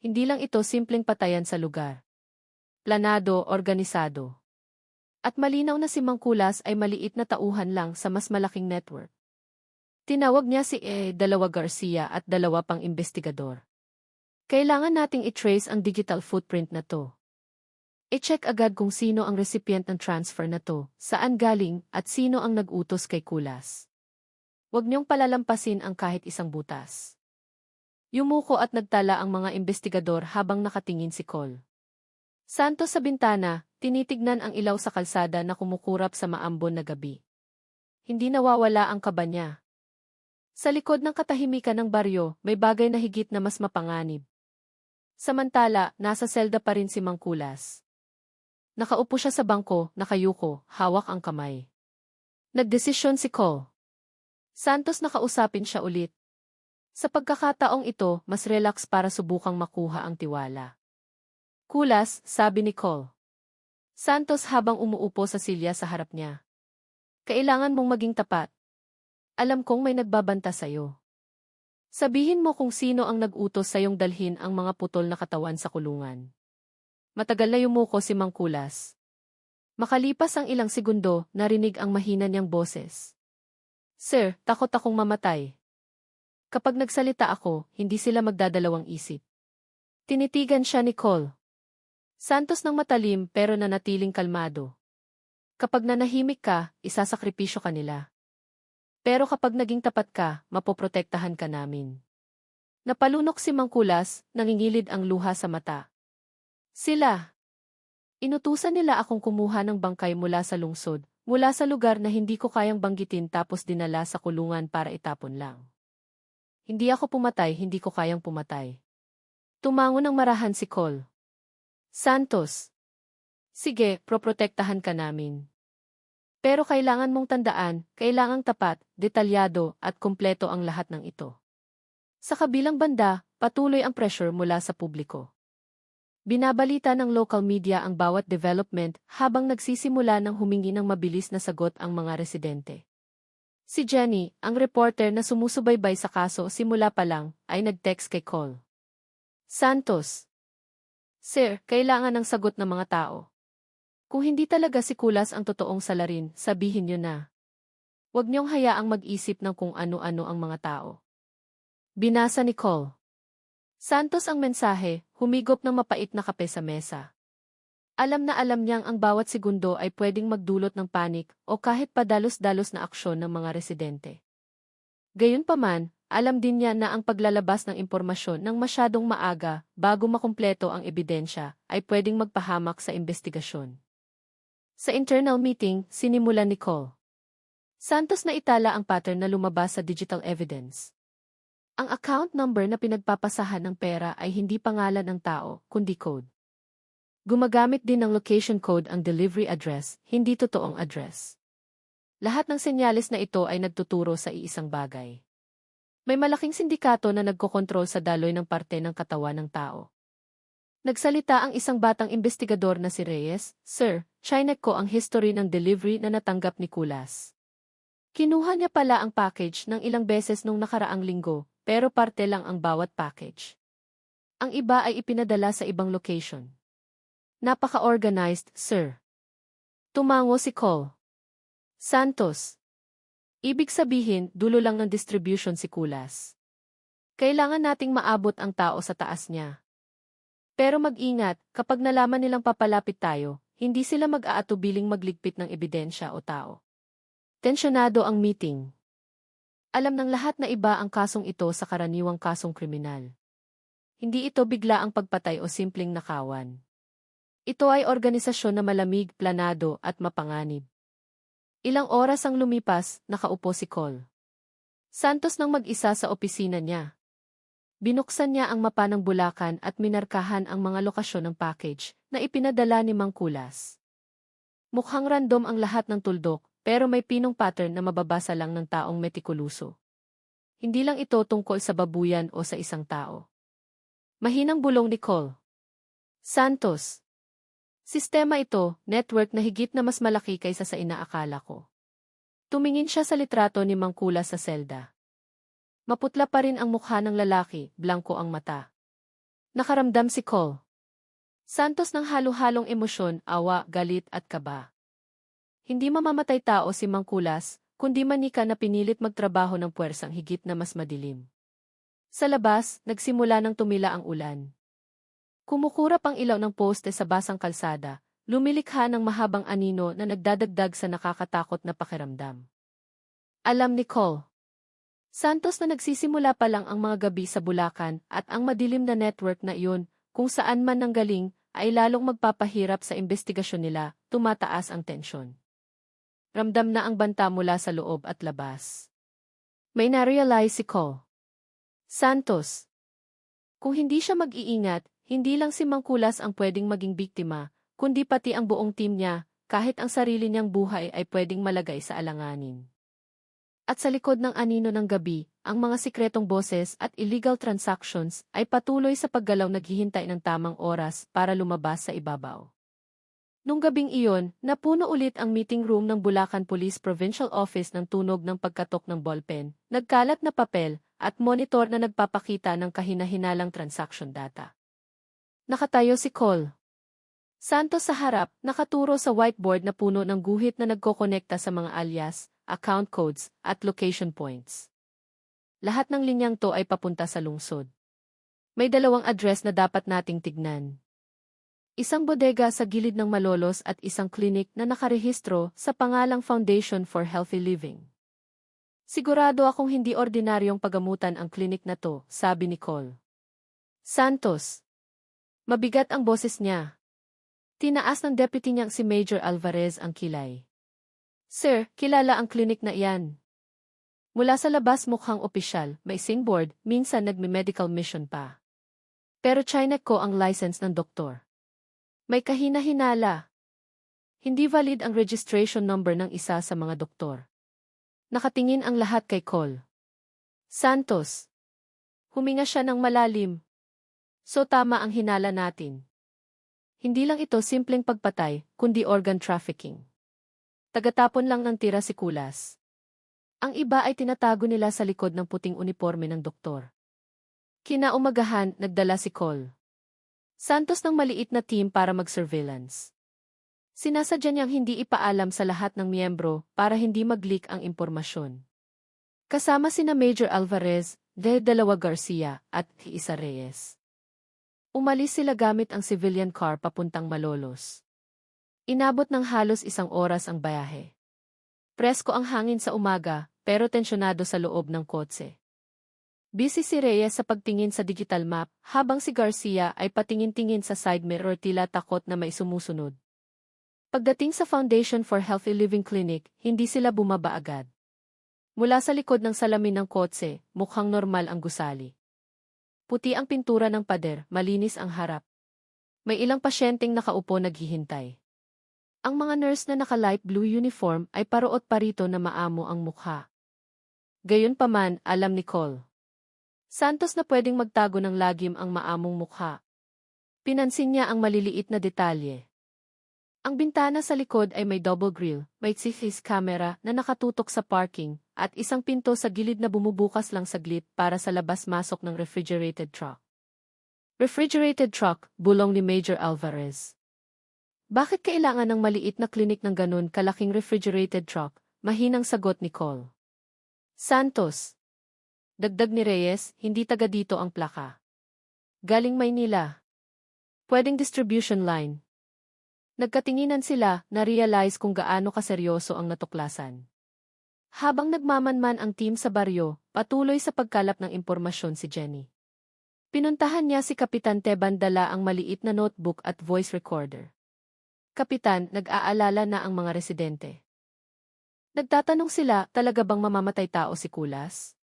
Hindi lang ito simpleng patayan sa lugar. Planado, organisado. At malinaw na si Mangkulas ay maliit na tauhan lang sa mas malaking network. Tinawag niya si dalawa Garcia at dalawa pang investigador. Kailangan nating i-trace ang digital footprint na to. I-check agad kung sino ang recipient ng transfer na to, saan galing, at sino ang nag-utos kay Kulas. Huwag niyong palalampasin ang kahit isang butas. Yumuko at nagtala ang mga investigador habang nakatingin si Cole. Santos sa bintana, tinitignan ang ilaw sa kalsada na kumukurap sa maambon na gabi. Hindi nawawala ang kaba niya. Sa likod ng katahimikan ng baryo, may bagay na higit na mas mapanganib. Samantala, nasa selda pa rin si Mangkulas. Nakaupo siya sa bangko, nakayuko, hawak ang kamay. Nagdesisyon si Cole. Santos nakausapin siya ulit. Sa pagkakataong ito, mas relax para subukang makuha ang tiwala. Kulas, sabi ni Cole. Santos habang umuupo sa silya sa harap niya. Kailangan mong maging tapat. Alam kong may nagbabanta sa'yo. Sabihin mo kung sino ang nag-utos sa'yong dalhin ang mga putol na katawan sa kulungan. Matagal na yumuko si Mangkulas. Makalipas ang ilang segundo, narinig ang mahina niyang boses. Sir, takot akong mamatay. Kapag nagsalita ako, hindi sila magdadalawang isip. Tinitigan siya ni Cole. Santos ng matalim pero nanatiling kalmado. Kapag nanahimik ka, isasakripisyo ka nila. Pero kapag naging tapat ka, mapoprotektahan ka namin. Napalunok si Mangkulas, nangingilid ang luha sa mata. Sila. Inutusan nila akong kumuha ng bangkay mula sa lungsod, mula sa lugar na hindi ko kayang banggitin tapos dinala sa kulungan para itapon lang. Hindi ako pumatay, hindi ko kayang pumatay. Tumango ng marahan si Cole. Santos. Sige, proprotektahan ka namin. Pero kailangan mong tandaan, kailangang tapat, detalyado, at kumpleto ang lahat ng ito. Sa kabilang banda, patuloy ang pressure mula sa publiko. Binabalita ng local media ang bawat development habang nagsisimula ng humingi ng mabilis na sagot ang mga residente. Si Jenny, ang reporter na sumusubaybay sa kaso simula pa lang, ay nag-text kay Cole. Santos. Sir, kailangan ng sagot ng mga tao. Kung hindi talaga si Kulas ang totoong salarin, sabihin niyo na. Huwag niyong hayaang mag-isip ng kung ano-ano ang mga tao. Binasa ni Cole. Santos ang mensahe, humigop ng mapait na kape sa mesa. Alam na alam niyang ang bawat segundo ay pwedeng magdulot ng panik o kahit padalos-dalos na aksyon ng mga residente. Gayunpaman, alam din niya na ang paglalabas ng impormasyon ng masyadong maaga bago makumpleto ang ebidensya ay pwedeng magpahamak sa investigasyon. Sa internal meeting, sinimulan ni Cole. Santos na itala ang pattern na lumabas sa digital evidence. Ang account number na pinagpapasahan ng pera ay hindi pangalan ng tao, kundi code. Gumagamit din ng location code ang delivery address, hindi totoong address. Lahat ng senyales na ito ay nagtuturo sa iisang bagay. May malaking sindikato na nagkokontrol sa daloy ng parte ng katawan ng tao. Nagsalita ang isang batang investigador na si Reyes, Sir, chinek ko ang history ng delivery na natanggap ni Kulas. Kinuha niya pala ang package ng ilang beses nung nakaraang linggo, pero parte lang ang bawat package. Ang iba ay ipinadala sa ibang location. Napaka-organized, sir. Tumango si Cole. Santos. Ibig sabihin, dulo lang ng distribution si Kulas. Kailangan nating maabot ang tao sa taas niya. Pero mag-ingat, kapag nalaman nilang papalapit tayo, hindi sila mag-aatubiling magligpit ng ebidensya o tao. Tensyonado ang meeting. Alam ng lahat na iba ang kasong ito sa karaniwang kasong kriminal. Hindi ito bigla ang pagpatay o simpleng nakawan. Ito ay organisasyon na malamig, planado at mapanganib. Ilang oras ang lumipas, nakaupo si Cole. Santos nang mag-isa sa opisina niya. Binuksan niya ang mapa ng Bulacan at minarkahan ang mga lokasyon ng package na ipinadala ni Mang Kulas. Mukhang random ang lahat ng tuldok, pero may pinong pattern na mababasa lang ng taong metikuloso. Hindi lang ito tungkol sa babuyan o sa isang tao. Mahinang bulong ni Col. Santos. Sistema ito, network na higit na mas malaki kaysa sa inaakala ko. Tumingin siya sa litrato ni Mang Kulas sa selda. Maputla pa rin ang mukha ng lalaki, blanko ang mata. Nakaramdam si Col. Santos ng halo-halong emosyon, awa, galit at kaba. Hindi mamamatay tao si Mang Kulas, kundi manika na pinilit magtrabaho ng puwersang higit na mas madilim. Sa labas, nagsimula ng tumila ang ulan. Kumukurap ang ilaw ng poste sa basang kalsada, lumilikha ng mahabang anino na nagdadagdag sa nakakatakot na pakiramdam. Alam ni Col. Santos na nagsisimula pa lang ang mga gabi sa Bulacan at ang madilim na network na iyon, kung saan man nanggaling, ay lalong magpapahirap sa investigasyon nila, tumataas ang tensyon. Ramdam na ang banta mula sa loob at labas. May na-realize si Col. Santos. Kung hindi siya mag-iingat, hindi lang si Mang Kulas ang pwedeng maging biktima, kundi pati ang buong team niya, kahit ang sarili niyang buhay ay pwedeng malagay sa alanganin. At sa likod ng anino ng gabi, ang mga sikretong boses at illegal transactions ay patuloy sa paggalaw naghihintay ng tamang oras para lumabas sa ibabaw. Nung gabing iyon, napuno ulit ang meeting room ng Bulacan Police Provincial Office ng tunog ng pagkatok ng ballpen, nagkalat na papel, at monitor na nagpapakita ng kahinahinalang transaction data. Nakatayo si Col. Santos sa harap, nakaturo sa whiteboard na puno ng guhit na nagkokonekta sa mga alias, account codes, at location points. Lahat ng linyang to ay papunta sa lungsod. May dalawang address na dapat nating tignan. Isang bodega sa gilid ng Malolos at isang klinik na nakarehistro sa pangalang Foundation for Healthy Living. Sigurado akong hindi ordinaryong pagamutan ang klinik na to, sabi ni Col. Santos. Mabigat ang boses niya. Tinaas ng deputy niyang si Major Alvarez ang kilay. Sir, kilala ang klinik na iyan. Mula sa labas mukhang opisyal, may singboard, minsan nagme-medical mission pa. Pero chinek ko ang license ng doktor. May kahina-hinala. Hindi valid ang registration number ng isa sa mga doktor. Nakatingin ang lahat kay Col. Santos. Huminga siya ng malalim. So tama ang hinala natin. Hindi lang ito simpleng pagpatay, kundi organ trafficking. Tagatapon lang ng tira si Kulas. Ang iba ay tinatago nila sa likod ng puting uniforme ng doktor. Kinaumagahan, nagdala si Col. Santos ng maliit na team para mag-surveillance. Sinasadya niyang hindi ipaalam sa lahat ng miyembro para hindi mag-leak ang impormasyon. Kasama sina Major Alvarez, De Garcia, at Isa Reyes. Umalis sila gamit ang civilian car papuntang Malolos. Inabot ng halos 1 oras ang bayahe. Presko ang hangin sa umaga, pero tensyonado sa loob ng kotse. Busy si Reyes sa pagtingin sa digital map, habang si Garcia ay patingin-tingin sa side mirror tila takot na may sumusunod. Pagdating sa Foundation for Healthy Living Clinic, hindi sila bumaba agad. Mula sa likod ng salamin ng kotse, mukhang normal ang gusali. Puti ang pintura ng pader, malinis ang harap. May ilang pasyenteng nakaupo naghihintay. Ang mga nurse na naka-light blue uniform ay paruot pa rito na maamo ang mukha. Gayunpaman, alam ni Col. Santos na pwedeng magtago ng lagim ang maamong mukha. Pinansin niya ang maliliit na detalye. Ang bintana sa likod ay may double grill, may CCTV camera na nakatutok sa parking, at isang pinto sa gilid na bumubukas lang saglit para sa labas-masok ng refrigerated truck. Refrigerated truck, bulong ni Major Alvarez. Bakit kailangan ng maliit na klinik ng ganun kalaking refrigerated truck? Mahinang sagot ni Col. Santos. Dagdag ni Reyes, hindi taga dito ang plaka. Galing Maynila. Pwedeng distribution line. Nagkatinginan sila, na-realize kung gaano kaseryoso ang natuklasan. Habang nagmamanman ang team sa baryo, patuloy sa pagkalap ng impormasyon si Jenny. Pinuntahan niya si Kapitan Teban dala ang maliit na notebook at voice recorder. Kapitan, nag-aalala na ang mga residente. Nagtatanong sila, talaga bang mamamatay tao si Kulas?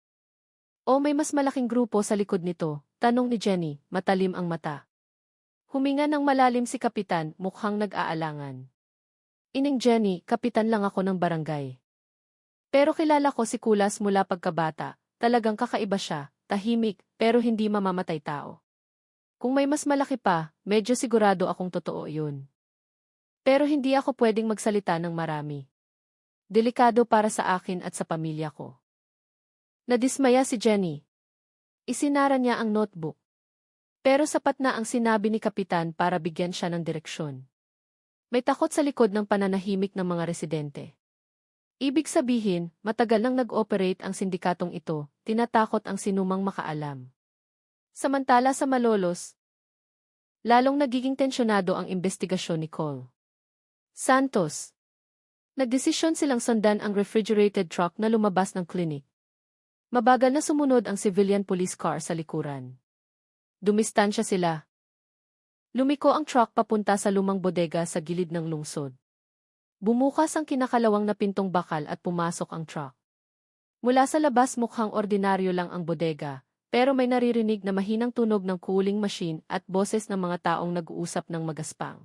O may mas malaking grupo sa likod nito? Tanong ni Jenny, matalim ang mata. Huminga ng malalim si Kapitan, mukhang nag-aalangan. Ining Jenny, kapitan lang ako ng barangay. Pero kilala ko si Kulas mula pagkabata, talagang kakaiba siya, tahimik, pero hindi mamamatay tao. Kung may mas malaki pa, medyo sigurado akong totoo yun. Pero hindi ako pwedeng magsalita ng marami. Delikado para sa akin at sa pamilya ko. Nadismaya si Jenny. Isinara niya ang notebook. Pero sapat na ang sinabi ni Kapitan para bigyan siya ng direksyon. May takot sa likod ng pananahimik ng mga residente. Ibig sabihin, matagal nang nag-operate ang sindikatong ito, tinatakot ang sinumang makaalam. Samantala sa Malolos, lalong nagiging tensyonado ang investigasyon ni Cole Santos. Nagdesisyon silang sundan ang refrigerated truck na lumabas ng klinik. Mabagal na sumunod ang civilian police car sa likuran. Dumistansya sila. Lumiko ang truck papunta sa lumang bodega sa gilid ng lungsod. Bumukas ang kinakalawang na pintong bakal at pumasok ang truck. Mula sa labas mukhang ordinaryo lang ang bodega, pero may naririnig na mahinang tunog ng cooling machine at boses ng mga taong nag-uusap ng magaspang.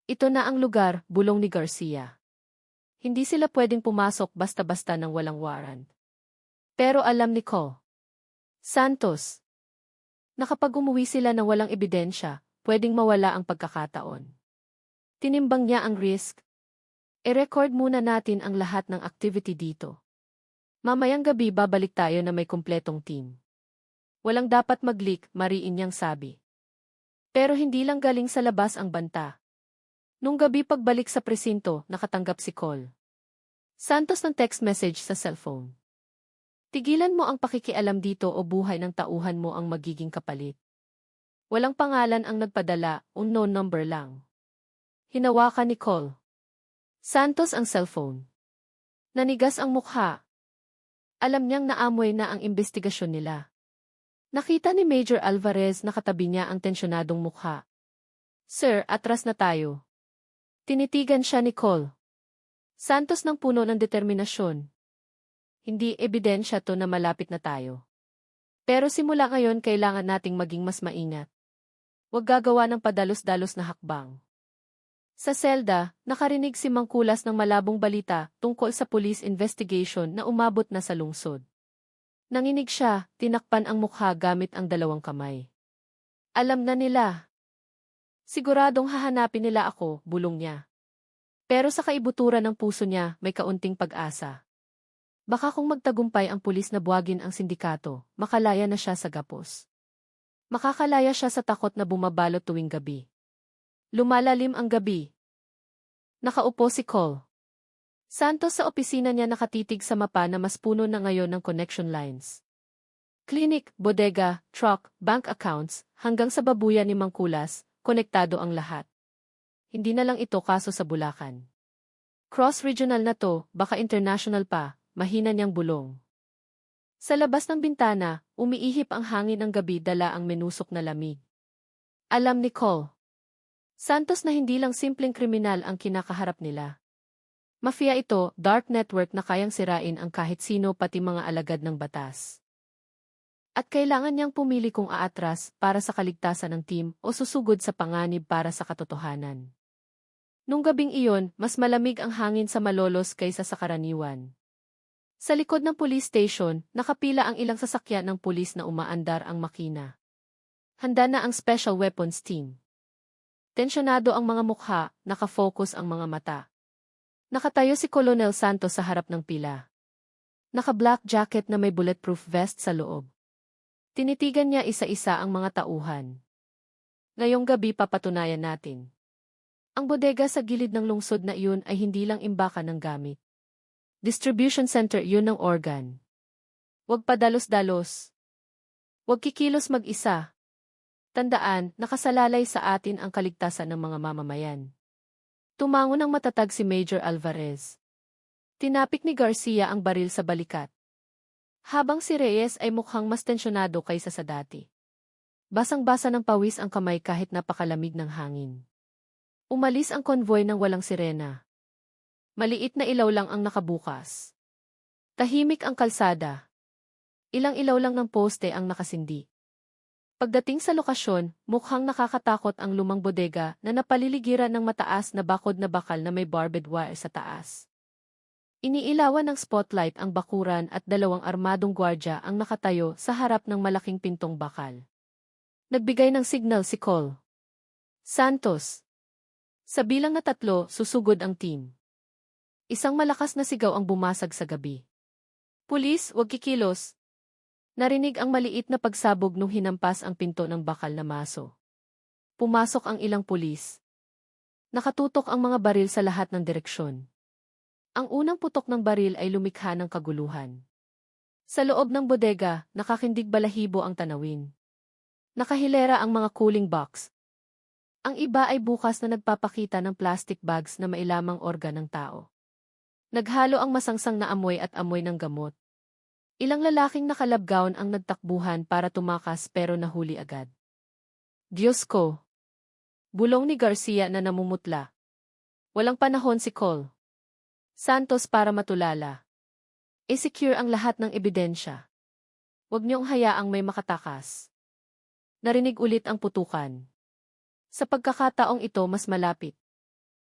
Ito na ang lugar, bulong ni Garcia. Hindi sila pwedeng pumasok basta-basta ng walang warrant. Pero alam ni Cole Santos na kapag umuwi sila ng walang ebidensya, pwedeng mawala ang pagkakataon. Tinimbang niya ang risk. I-record muna natin ang lahat ng activity dito. Mamayang gabi babalik tayo na may kumpletong team. Walang dapat mag-leak, mariin niyang sabi. Pero hindi lang galing sa labas ang banta. Nung gabi pagbalik sa presinto, nakatanggap si Cole Santos ng text message sa cellphone. Tigilan mo ang pakikialam dito o buhay ng tauhan mo ang magiging kapalit. Walang pangalan ang nagpadala, unknown number lang. Hinawakan ni Cole Santos ang cellphone. Nanigas ang mukha. Alam niyang naamoy na ang investigasyon nila. Nakita ni Major Alvarez na katabi niya ang tensyonadong mukha. Sir, atras na tayo. Tinitigan siya ni Cole Santos ng puno ng determinasyon. Hindi ebidensya to na malapit na tayo. Pero simula ngayon kailangan nating maging mas maingat. Huwag gagawa ng padalos-dalos na hakbang. Sa selda, nakarinig si Mangkulas ng malabong balita tungkol sa police investigation na umabot na sa lungsod. Nanginig siya, tinakpan ang mukha gamit ang dalawang kamay. Alam na nila. Siguradong hahanapin nila ako, bulong niya. Pero sa kaibuturan ng puso niya, may kaunting pag-asa. Baka kung magtagumpay ang pulis na buwagin ang sindikato, makalaya na siya sa gapos. Makakalaya siya sa takot na bumabalot tuwing gabi. Lumalalim ang gabi. Nakaupo si Cole Santos sa opisina niya nakatitig sa mapa na mas puno na ngayon ng connection lines. Clinic, bodega, truck, bank accounts, hanggang sa babuyan ni Mangkulas, konektado ang lahat. Hindi na lang ito kaso sa Bulacan. Cross-regional na to, baka international pa, mahina niyang bulong. Sa labas ng bintana, umiihip ang hangin ng gabi dala ang menusok na lamig. Alam ni Cole Santos na hindi lang simpleng kriminal ang kinakaharap nila. Mafia ito, dark network na kayang sirain ang kahit sino pati mga alagad ng batas. At kailangan niyang pumili kung aatras para sa kaligtasan ng team o susugod sa panganib para sa katotohanan. Nung gabing iyon, mas malamig ang hangin sa Malolos kaysa sa karaniwan. Sa likod ng police station, nakapila ang ilang sasakyan ng pulis na umaandar ang makina. Handa na ang special weapons team. Tensyonado ang mga mukha, nakafocus ang mga mata. Nakatayo si Colonel Santos sa harap ng pila. Naka-black jacket na may bulletproof vest sa loob. Tinitigan niya isa-isa ang mga tauhan. Ngayong gabi papatunayan natin. Ang bodega sa gilid ng lungsod na iyon ay hindi lang imbakan ng gamit. Distribution center yun ng organ. Huwag padalos-dalos. Huwag kikilos mag-isa. Tandaan, nakasalalay sa atin ang kaligtasan ng mga mamamayan. Tumango ng matatag si Major Alvarez. Tinapik ni Garcia ang baril sa balikat. Habang si Reyes ay mukhang mas tensyonado kaysa sa dati. Basang-basa ng pawis ang kamay kahit napakalamig ng hangin. Umalis ang konvoy ng walang sirena. Maliit na ilaw lang ang nakabukas. Tahimik ang kalsada. Ilang ilaw lang ng poste ang nakasindi. Pagdating sa lokasyon, mukhang nakakatakot ang lumang bodega na napaliligiran ng mataas na bakod na bakal na may barbed wire sa taas. Iniilawan ng spotlight ang bakuran at dalawang armadong gwardya ang nakatayo sa harap ng malaking pintong bakal. Nagbigay ng signal si Cole Santos. Sa bilang na 3, susugod ang team. Isang malakas na sigaw ang bumasag sa gabi. Pulis, wag kikilos. Narinig ang maliit na pagsabog nung hinampas ang pinto ng bakal na maso. Pumasok ang ilang pulis. Nakatutok ang mga baril sa lahat ng direksyon. Ang unang putok ng baril ay lumikha ng kaguluhan. Sa loob ng bodega, nakakindig balahibo ang tanawin. Nakahilera ang mga cooling box. Ang iba ay bukas na nagpapakita ng plastic bags na mailamang organ ng tao. Naghalo ang masangsang na amoy at amoy ng gamot. Ilang lalaking nakalabgown ang nagtakbuhan para tumakas pero nahuli agad. Diyos ko! Bulong ni Garcia na namumutla. Walang panahon si Cole Santos para matulala. I-secure ang lahat ng ebidensya. Huwag niyong hayaang may makatakas. Narinig ulit ang putukan. Sa pagkakataong ito mas malapit.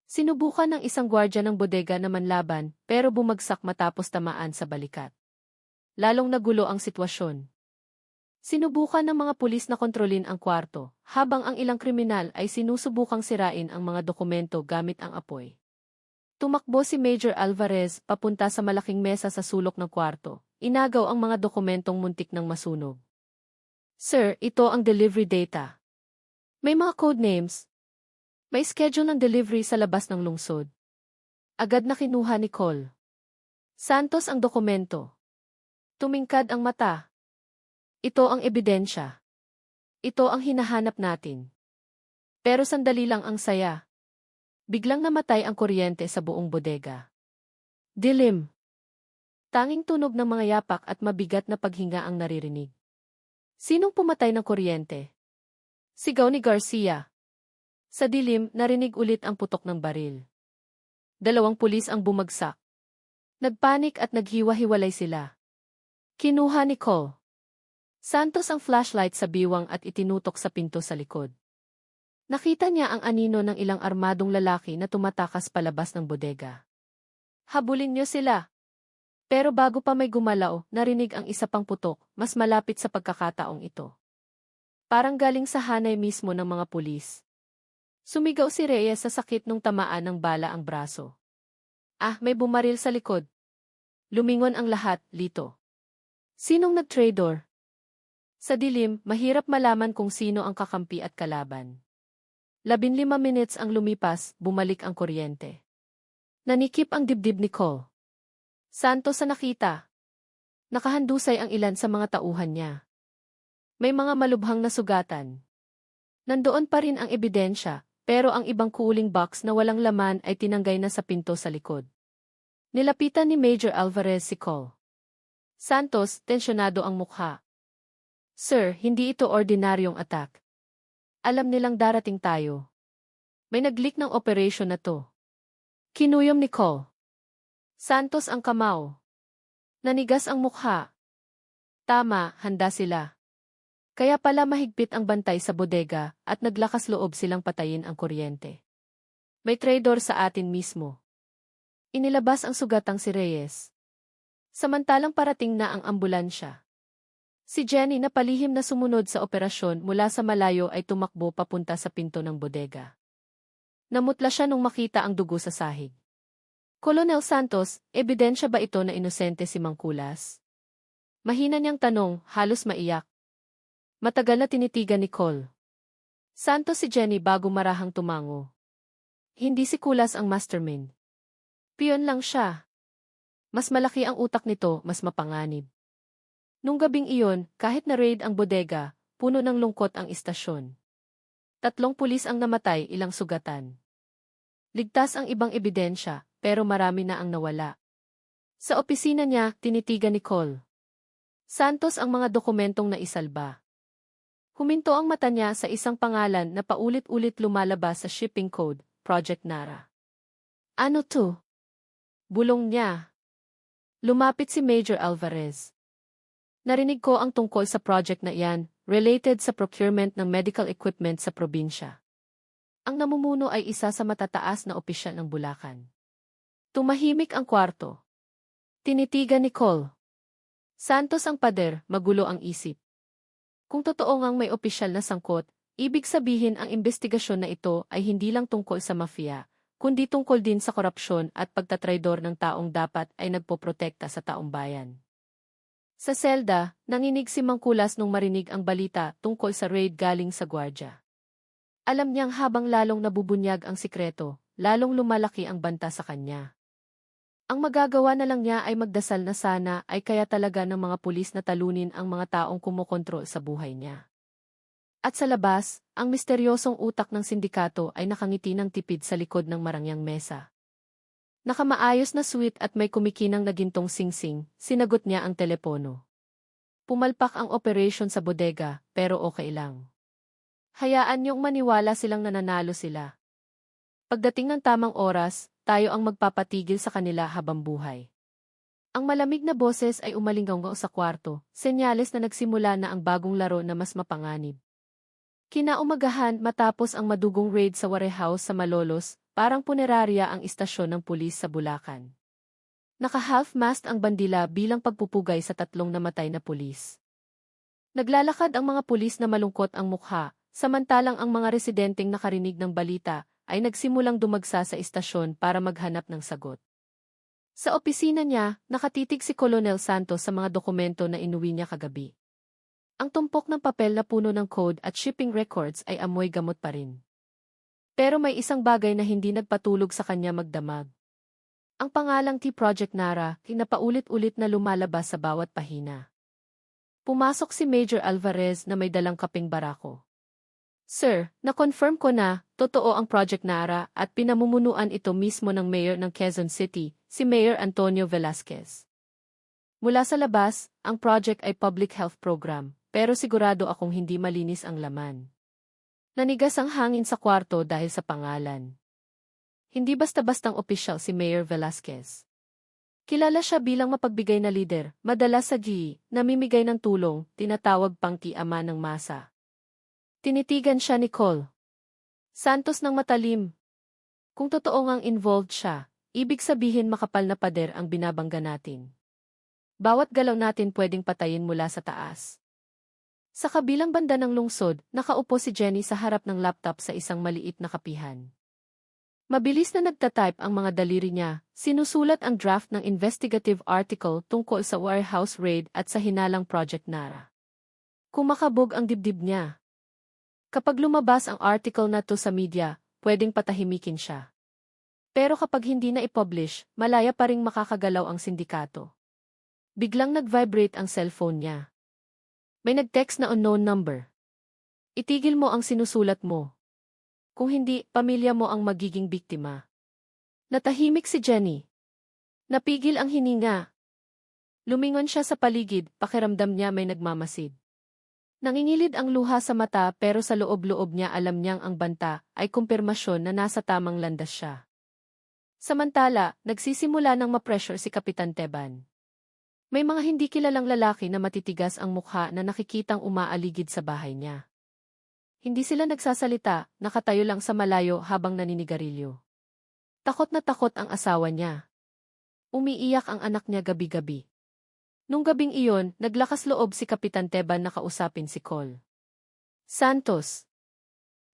Sinubukan ng isang gwardya ng bodega na manlaban pero bumagsak matapos tamaan sa balikat. Lalong nagulo ang sitwasyon. Sinubukan ng mga pulis na kontrolin ang kwarto, habang ang ilang kriminal ay sinusubukang sirain ang mga dokumento gamit ang apoy. Tumakbo si Major Alvarez papunta sa malaking mesa sa sulok ng kwarto. Inagaw ang mga dokumentong muntik ng masunog. Sir, ito ang delivery data. May mga code names. May schedule ng delivery sa labas ng lungsod. Agad na kinuha ni Cole Santos ang dokumento. Tumingkad ang mata. Ito ang ebidensya. Ito ang hinahanap natin. Pero sandali lang ang saya. Biglang namatay ang kuryente sa buong bodega. Dilim. Tanging tunog ng mga yapak at mabigat na paghinga ang naririnig. Sinong pumatay ng kuryente? Sigaw ni Garcia. Sa dilim, narinig ulit ang putok ng baril. 2 pulis ang bumagsak. Nagpanik at naghiwa-hiwalay sila. Kinuha ni Cole Santos ang flashlight sa biwang at itinutok sa pinto sa likod. Nakita niya ang anino ng ilang armadong lalaki na tumatakas palabas ng bodega. Habulin niyo sila. Pero bago pa may gumalaw, narinig ang isa pang putok, mas malapit sa pagkakataong ito. Parang galing sa hanay mismo ng mga pulis. Sumigaw si Reyes sa sakit nung tamaan ng bala ang braso. Ah, may bumaril sa likod. Lumingon ang lahat, Lito. Sinong nag-traitor? Sa dilim, mahirap malaman kung sino ang kakampi at kalaban. 15 minutes ang lumipas, bumalik ang kuryente. Nanikip ang dibdib ni Cole Santos sa nakita. Nakahandusay ang ilan sa mga tauhan niya. May mga malubhang na sugatan. Nandoon pa rin ang ebidensya, pero ang ibang cooling box na walang laman ay tinanggay na sa pinto sa likod. Nilapitan ni Major Alvarez si Cole Santos, tensyonado ang mukha. Sir, hindi ito ordinaryong attack. Alam nilang darating tayo. May nag-leak ng operation na to. Kinuyom ni Cole Santos ang kamao. Nanigas ang mukha. Tama, handa sila. Kaya pala mahigpit ang bantay sa bodega at naglakas loob silang patayin ang kuryente. May traidor sa atin mismo. Inilabas ang sugatang si Reyes. Samantalang parating na ang ambulansya. Si Jenny na palihim na sumunod sa operasyon mula sa malayo ay tumakbo papunta sa pinto ng bodega. Namutla siya nung makita ang dugo sa sahig. Colonel Santos, ebidensya ba ito na inosente si Mangkulas? Mahina niyang tanong, halos maiyak. Matagal na tinitigan ni Cole Santos si Jenny bago marahang tumango. Hindi si Kulas ang mastermind. Piyon lang siya. Mas malaki ang utak nito, mas mapanganib. Nung gabing iyon, kahit na-raid ang bodega, puno ng lungkot ang istasyon. 3 pulis ang namatay, ilang sugatan. Ligtas ang ibang ebidensya, pero marami na ang nawala. Sa opisina niya, tinitigan ni Cole Santos ang mga dokumentong naisalba. Huminto ang mata niya sa isang pangalan na paulit-ulit lumalabas sa shipping code, Project Nara. Ano to? Bulong niya. Lumapit si Major Alvarez. Narinig ko ang tungkol sa project na iyan, related sa procurement ng medical equipment sa probinsya. Ang namumuno ay isa sa matataas na opisyal ng Bulacan. Tumahimik ang kwarto. Tinitigan ni Cole. Santos ang pader, magulo ang isip. Kung totoo ngang may opisyal na sangkot, ibig sabihin ang investigasyon na ito ay hindi lang tungkol sa mafia, kundi tungkol din sa korupsyon at pagtatraidor ng taong dapat ay nagpoprotekta sa taong bayan. Sa selda, nanginig si Mangkulas nung marinig ang balita tungkol sa raid galing sa gwardya. Alam niyang habang lalong nabubunyag ang sikreto, lalong lumalaki ang banta sa kanya. Ang magagawa na lang niya ay magdasal na sana ay kaya talaga ng mga pulis na talunin ang mga taong kumokontrol sa buhay niya. At sa labas, ang misteryosong utak ng sindikato ay nakangiti ng tipid sa likod ng marangyang mesa. Nakamaayos na suite at may kumikinang na gintong singsing, sinagot niya ang telepono. Pumalpak ang operation sa bodega, pero okay lang. Hayaan niyong maniwala silang nananalo sila. Pagdating ng tamang oras, tayo ang magpapatigil sa kanila habang buhay. Ang malamig na boses ay umalinggaw sa kwarto, senyales na nagsimula na ang bagong laro na mas mapanganib. Kinaumagahan matapos ang madugong raid sa warehouse sa Malolos, parang punerarya ang istasyon ng pulis sa Bulacan. Naka-half-mast ang bandila bilang pagpupugay sa 3 namatay na pulis. Naglalakad ang mga pulis na malungkot ang mukha, samantalang ang mga residenteng nakarinig ng balita ay nagsimulang dumagsa sa istasyon para maghanap ng sagot. Sa opisina niya, nakatitig si Colonel Santos sa mga dokumento na inuwi niya kagabi. Ang tumpok ng papel na puno ng code at shipping records ay amoy gamot pa rin. Pero may isang bagay na hindi nagpatulog sa kanya magdamag. Ang pangalang T-Project Nara, kinapaulit-ulit na lumalabas sa bawat pahina. Pumasok si Major Alvarez na may dalang kapeng barako. Sir, na-confirm ko na, totoo ang Project Nara at pinamumunuan ito mismo ng Mayor ng Quezon City, si Mayor Antonio Velasquez. Mula sa labas, ang project ay public health program, pero sigurado akong hindi malinis ang laman. Nanigas ang hangin sa kwarto dahil sa pangalan. Hindi basta-bastang opisyal si Mayor Velasquez. Kilala siya bilang mapagbigay na lider, madalas sa GE, namimigay ng tulong, tinatawag pang ki-ama ng masa. Tinitigan siya ni Cole Santos ng matalim. Kung totoo ngang involved siya, ibig sabihin makapal na pader ang binabangga natin. Bawat galaw natin pwedeng patayin mula sa taas. Sa kabilang banda ng lungsod, nakaupo si Jenny sa harap ng laptop sa isang maliit na kapihan. Mabilis na nagtatype ang mga daliri niya, sinusulat ang draft ng investigative article tungkol sa warehouse raid at sa hinalang Project Nara. Kumakabog ang dibdib niya. Kapag lumabas ang article na to sa media, pwedeng patahimikin siya. Pero kapag hindi na i-publish, malaya pa ring makakagalaw ang sindikato. Biglang nag-vibrate ang cellphone niya. May nag-text na unknown number. Itigil mo ang sinusulat mo. Kung hindi, pamilya mo ang magiging biktima. Natahimik si Jenny. Napigil ang hininga. Lumingon siya sa paligid, pakiramdam niya may nagmamasid. Nangingilid ang luha sa mata pero sa loob-loob niya alam niyang ang banta ay kumpirmasyon na nasa tamang landas siya. Samantala, nagsisimula ng ma-pressure si Kapitan Teban. May mga hindi kilalang lalaki na matitigas ang mukha na nakikitang umaaligid sa bahay niya. Hindi sila nagsasalita, nakatayo lang sa malayo habang naninigarilyo. Takot na takot ang asawa niya. Umiiyak ang anak niya gabi-gabi. Nung gabing iyon, naglakas loob si Kapitan Teban na kausapin si Cole Santos.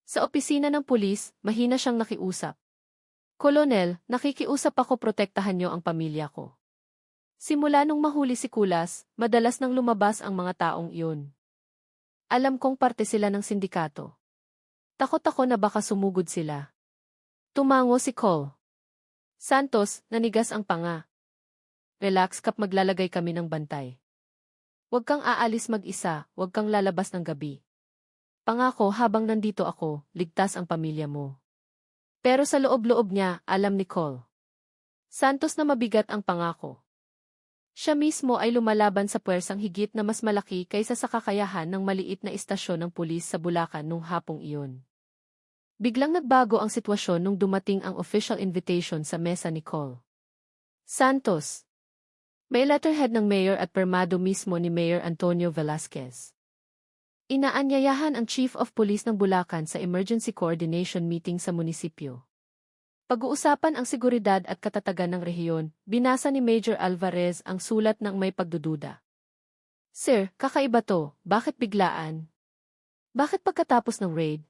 Sa opisina ng pulis, mahina siyang nakiusap. Kolonel, nakikiusap ako protektahan niyo ang pamilya ko. Simula nung mahuli si Kulas, madalas nang lumabas ang mga taong iyon. Alam kong parte sila ng sindikato. Takot ako na baka sumugod sila. Tumango si Cole Santos, nanigas ang panga. Relax kap, maglalagay kami ng bantay. Huwag kang aalis mag-isa, huwag kang lalabas ng gabi. Pangako habang nandito ako, ligtas ang pamilya mo. Pero sa loob-loob niya, alam ni Cole Santos na mabigat ang pangako. Siya mismo ay lumalaban sa puwersang higit na mas malaki kaysa sa kakayahan ng maliit na istasyon ng pulis sa Bulacan nung hapong iyon. Biglang nagbago ang sitwasyon nung dumating ang official invitation sa mesa ni Cole Santos. May letterhead ng mayor at permado mismo ni Mayor Antonio Velasquez. Inaanyayahan ang Chief of Police ng Bulacan sa emergency coordination meeting sa munisipyo. Pag-uusapan ang seguridad at katatagan ng rehiyon, binasa ni Major Alvarez ang sulat ng may pagdududa. Sir, kakaiba to, bakit biglaan? Bakit pagkatapos ng raid?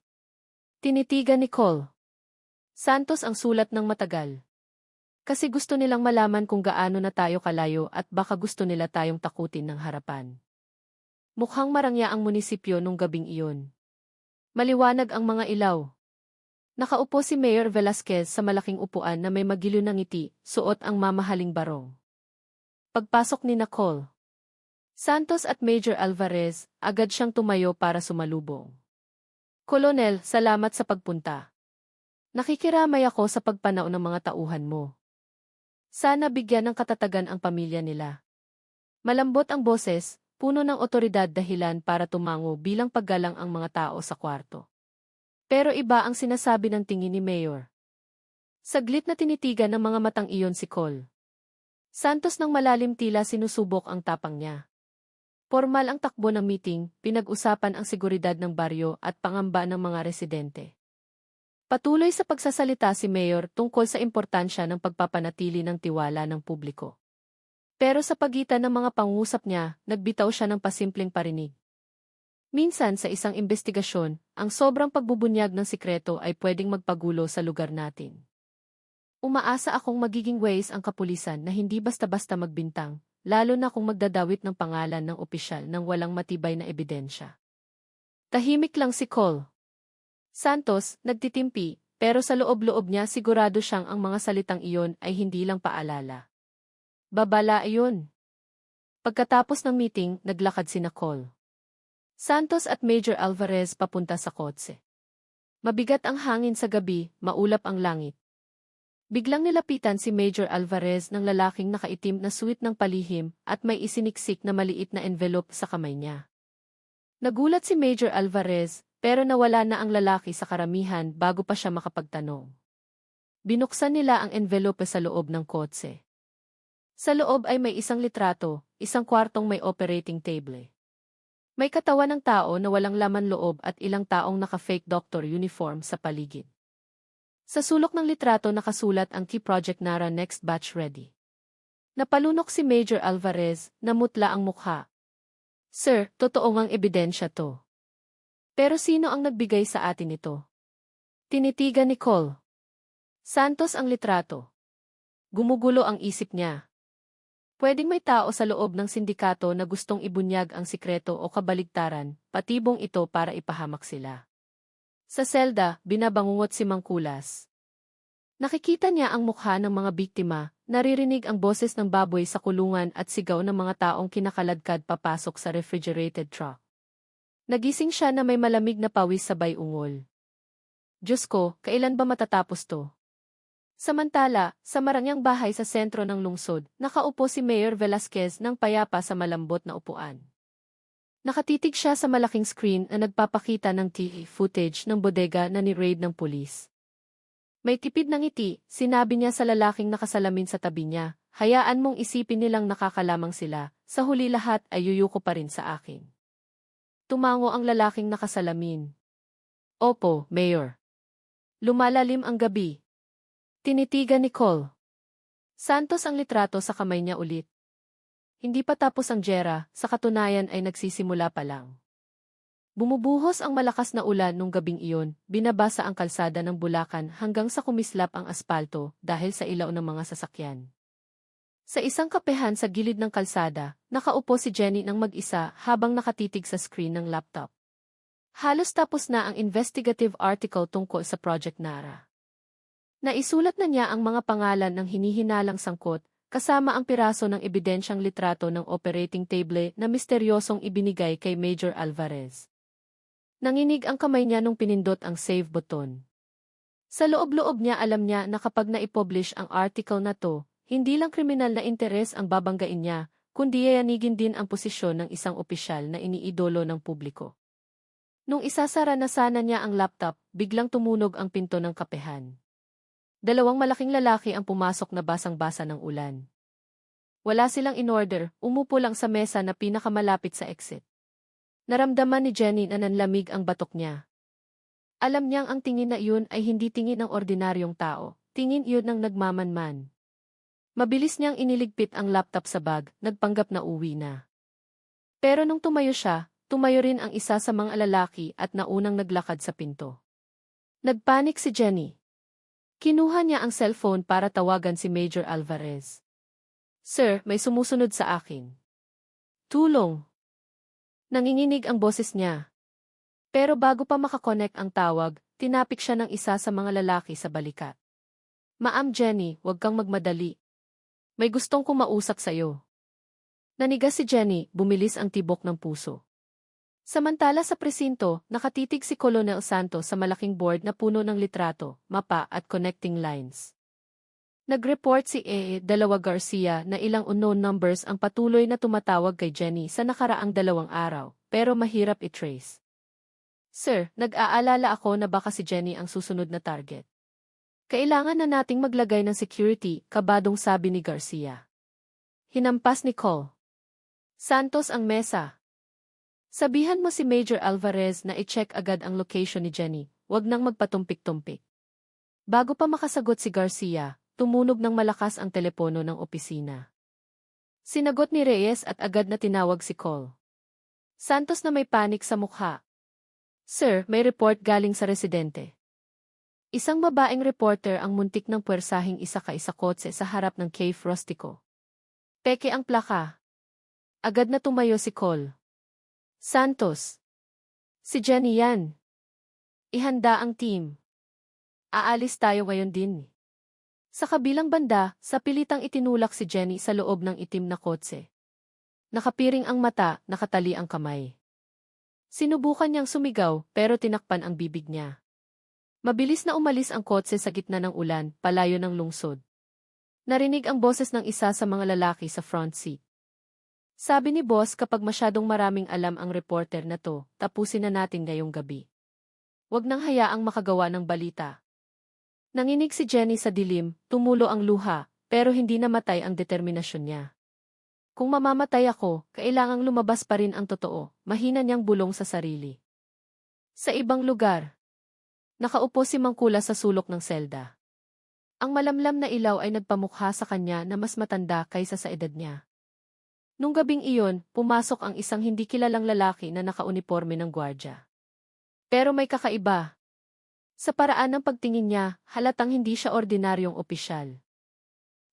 Tinitigan ni Col. Santos ang sulat ng matagal. Kasi gusto nilang malaman kung gaano na tayo kalayo at baka gusto nila tayong takutin ng harapan. Mukhang marangya ang munisipyo nung gabing iyon. Maliwanag ang mga ilaw. Nakaupo si Mayor Velasquez sa malaking upuan na may magiliw na ngiti, suot ang mamahaling barong. Pagpasok ni Col. Santos at Major Alvarez, agad siyang tumayo para sumalubong. Kolonel, salamat sa pagpunta. Nakikiramay ako sa pagpanao ng mga tauhan mo. Sana bigyan ng katatagan ang pamilya nila. Malambot ang boses, puno ng otoridad dahilan para tumango bilang paggalang ang mga tao sa kwarto. Pero iba ang sinasabi ng tingin ni Mayor. Saglit na tinitigan ng mga matang iyon si Col. Santos ng malalim tila sinusubok ang tapang niya. Formal ang takbo ng meeting, pinag-usapan ang seguridad ng baryo at pangamba ng mga residente. Patuloy sa pagsasalita si Mayor tungkol sa importansya ng pagpapanatili ng tiwala ng publiko. Pero sa pagitan ng mga pangungusap niya, nagbitaw siya ng pasimpleng parinig. Minsan sa isang investigasyon, ang sobrang pagbubunyag ng sikreto ay pwedeng magpagulo sa lugar natin. Umaasa akong magiging ways ang kapulisan na hindi basta-basta magbintang, lalo na kung magdadawit ng pangalan ng opisyal nang walang matibay na ebidensya. Tahimik lang si Col. Santos, nagtitimpi, pero sa loob-loob niya sigurado siyang ang mga salitang iyon ay hindi lang paalala. Babala iyon. Pagkatapos ng meeting, naglakad sina Col. Santos at Major Alvarez papunta sa kotse. Mabigat ang hangin sa gabi, maulap ang langit. Biglang nilapitan si Major Alvarez ng lalaking nakaitim na suit ng palihim at may isiniksik na maliit na envelope sa kamay niya. Nagulat si Major Alvarez, pero nawala na ang lalaki sa karamihan bago pa siya makapagtanong. Binuksan nila ang envelope sa loob ng kotse. Sa loob ay may isang litrato, isang kwartong may operating table. May katawan ng tao na walang laman loob at ilang taong naka-fake doctor uniform sa paligid. Sa sulok ng litrato nakasulat ang Key Project Nara Next Batch Ready. Napalunok si Major Alvarez, namutla ang mukha. Sir, totoo ngang ebidensya to. Pero sino ang nagbigay sa atin ito? Tinitigan ni Col. Santos ang litrato. Gumugulo ang isip niya. Pwedeng may tao sa loob ng sindikato na gustong ibunyag ang sikreto o kabaligtaran, patibong ito para ipahamak sila. Sa selda, binabangungot si Mangkulas. Nakikita niya ang mukha ng mga biktima, naririnig ang boses ng baboy sa kulungan at sigaw ng mga taong kinakaladkad papasok sa refrigerated truck. Nagising siya na may malamig na pawis sabay ungol. Diyos ko, kailan ba matatapos to? Samantala, sa marangyang bahay sa sentro ng lungsod, nakaupo si Mayor Velasquez ng payapa sa malambot na upuan. Nakatitig siya sa malaking screen na nagpapakita ng TV footage ng bodega na ni-raid ng pulis. May tipid ng ngiti, sinabi niya sa lalaking nakasalamin sa tabi niya, hayaan mong isipin nilang nakakalamang sila, sa huli lahat ay yuyuko pa rin sa akin. Tumango ang lalaking nakasalamin. Opo, Mayor. Lumalalim ang gabi. Tinitigan ni Col. Santos ang litrato sa kamay niya ulit. Hindi pa tapos ang giyera, sa katunayan ay nagsisimula pa lang. Bumubuhos ang malakas na ulan nung gabing iyon, binabasa ang kalsada ng Bulacan hanggang sa kumislap ang aspalto dahil sa ilaw ng mga sasakyan. Sa isang kapehan sa gilid ng kalsada, nakaupo si Jenny ng mag-isa habang nakatitig sa screen ng laptop. Halos tapos na ang investigative article tungkol sa Project Nara. Naisulat na niya ang mga pangalan ng hinihinalang sangkot, kasama ang piraso ng ebidensyang litrato ng operating table na misteryosong ibinigay kay Major Alvarez. Nanginig ang kamay niya nung pinindot ang save button. Sa loob-loob niya alam niya na kapag na-publish ang article na to, hindi lang kriminal na interes ang babanggain niya, kundi yayanigin din ang posisyon ng isang opisyal na iniidolo ng publiko. Nung isasara na sana niya ang laptop, biglang tumunog ang pinto ng kapehan. Dalawang malaking lalaki ang pumasok na basang-basa ng ulan. Wala silang in-order, umupo lang sa mesa na pinakamalapit sa exit. Naramdaman ni Jenny na nanlamig ang batok niya. Alam niyang ang tingin na iyon ay hindi tingin ng ordinaryong tao, tingin iyon ng nagmamanman. Mabilis niyang iniligpit ang laptop sa bag, nagpanggap na uwi na. Pero nung tumayo siya, tumayo rin ang isa sa mga lalaki at naunang naglakad sa pinto. Nagpanik si Jenny. Kinuha niya ang cellphone para tawagan si Major Alvarez. Sir, may sumusunod sa akin. Tulong. Nanginginig ang boses niya. Pero bago pa makakonect ang tawag, tinapik siya ng isa sa mga lalaki sa balikat. Ma'am Jenny, huwag kang magmadali. May gustong kumausap sa'yo. Nanigas si Jenny, bumilis ang tibok ng puso. Samantala sa presinto, nakatitig si Colonel Santos sa malaking board na puno ng litrato, mapa at connecting lines. Nag-report si Dalawa Garcia na ilang unknown numbers ang patuloy na tumatawag kay Jenny sa nakaraang 2 araw, pero mahirap i-trace. Sir, nag-aalala ako na baka si Jenny ang susunod na target. Kailangan na nating maglagay ng security, kabadong sabi ni Garcia. Hinampas ni Col. Santos ang mesa. Sabihan mo si Major Alvarez na i-check agad ang location ni Jenny, wag nang magpatumpik-tumpik. Bago pa makasagot si Garcia, tumunog ng malakas ang telepono ng opisina. Sinagot ni Reyes at agad na tinawag si Col. Santos na may panik sa mukha. Sir, may report galing sa residente. Isang babaeng reporter ang muntik ng puwersahing isa-kaisa kotse sa harap ng Cave Rustico. Peke ang plaka. Agad na tumayo si Col. Santos. Si Jenny yan. Ihanda ang team. Aalis tayo ngayon din. Sa kabilang banda, sa pilitang itinulak si Jenny sa loob ng itim na kotse. Nakapiring ang mata, nakatali ang kamay. Sinubukan niyang sumigaw, pero tinakpan ang bibig niya. Mabilis na umalis ang kotse sa gitna ng ulan, palayo ng lungsod. Narinig ang boses ng isa sa mga lalaki sa front seat. Sabi ni boss kapag masyadong maraming alam ang reporter na to, tapusin na natin ngayong gabi. Huwag nang hayaang makagawa ng balita. Nanginig si Jenny sa dilim, tumulo ang luha, pero hindi namatay ang determinasyon niya. Kung mamamatay ako, kailangang lumabas pa rin ang totoo, mahina niyang bulong sa sarili. Sa ibang lugar, nakaupo si Mangkula sa sulok ng selda. Ang malamlam na ilaw ay nagpamukha sa kanya na mas matanda kaysa sa edad niya. Nung gabing iyon, pumasok ang isang hindi kilalang lalaki na nakauniporme ng gwardya. Pero may kakaiba. Sa paraan ng pagtingin niya, halatang hindi siya ordinaryong opisyal.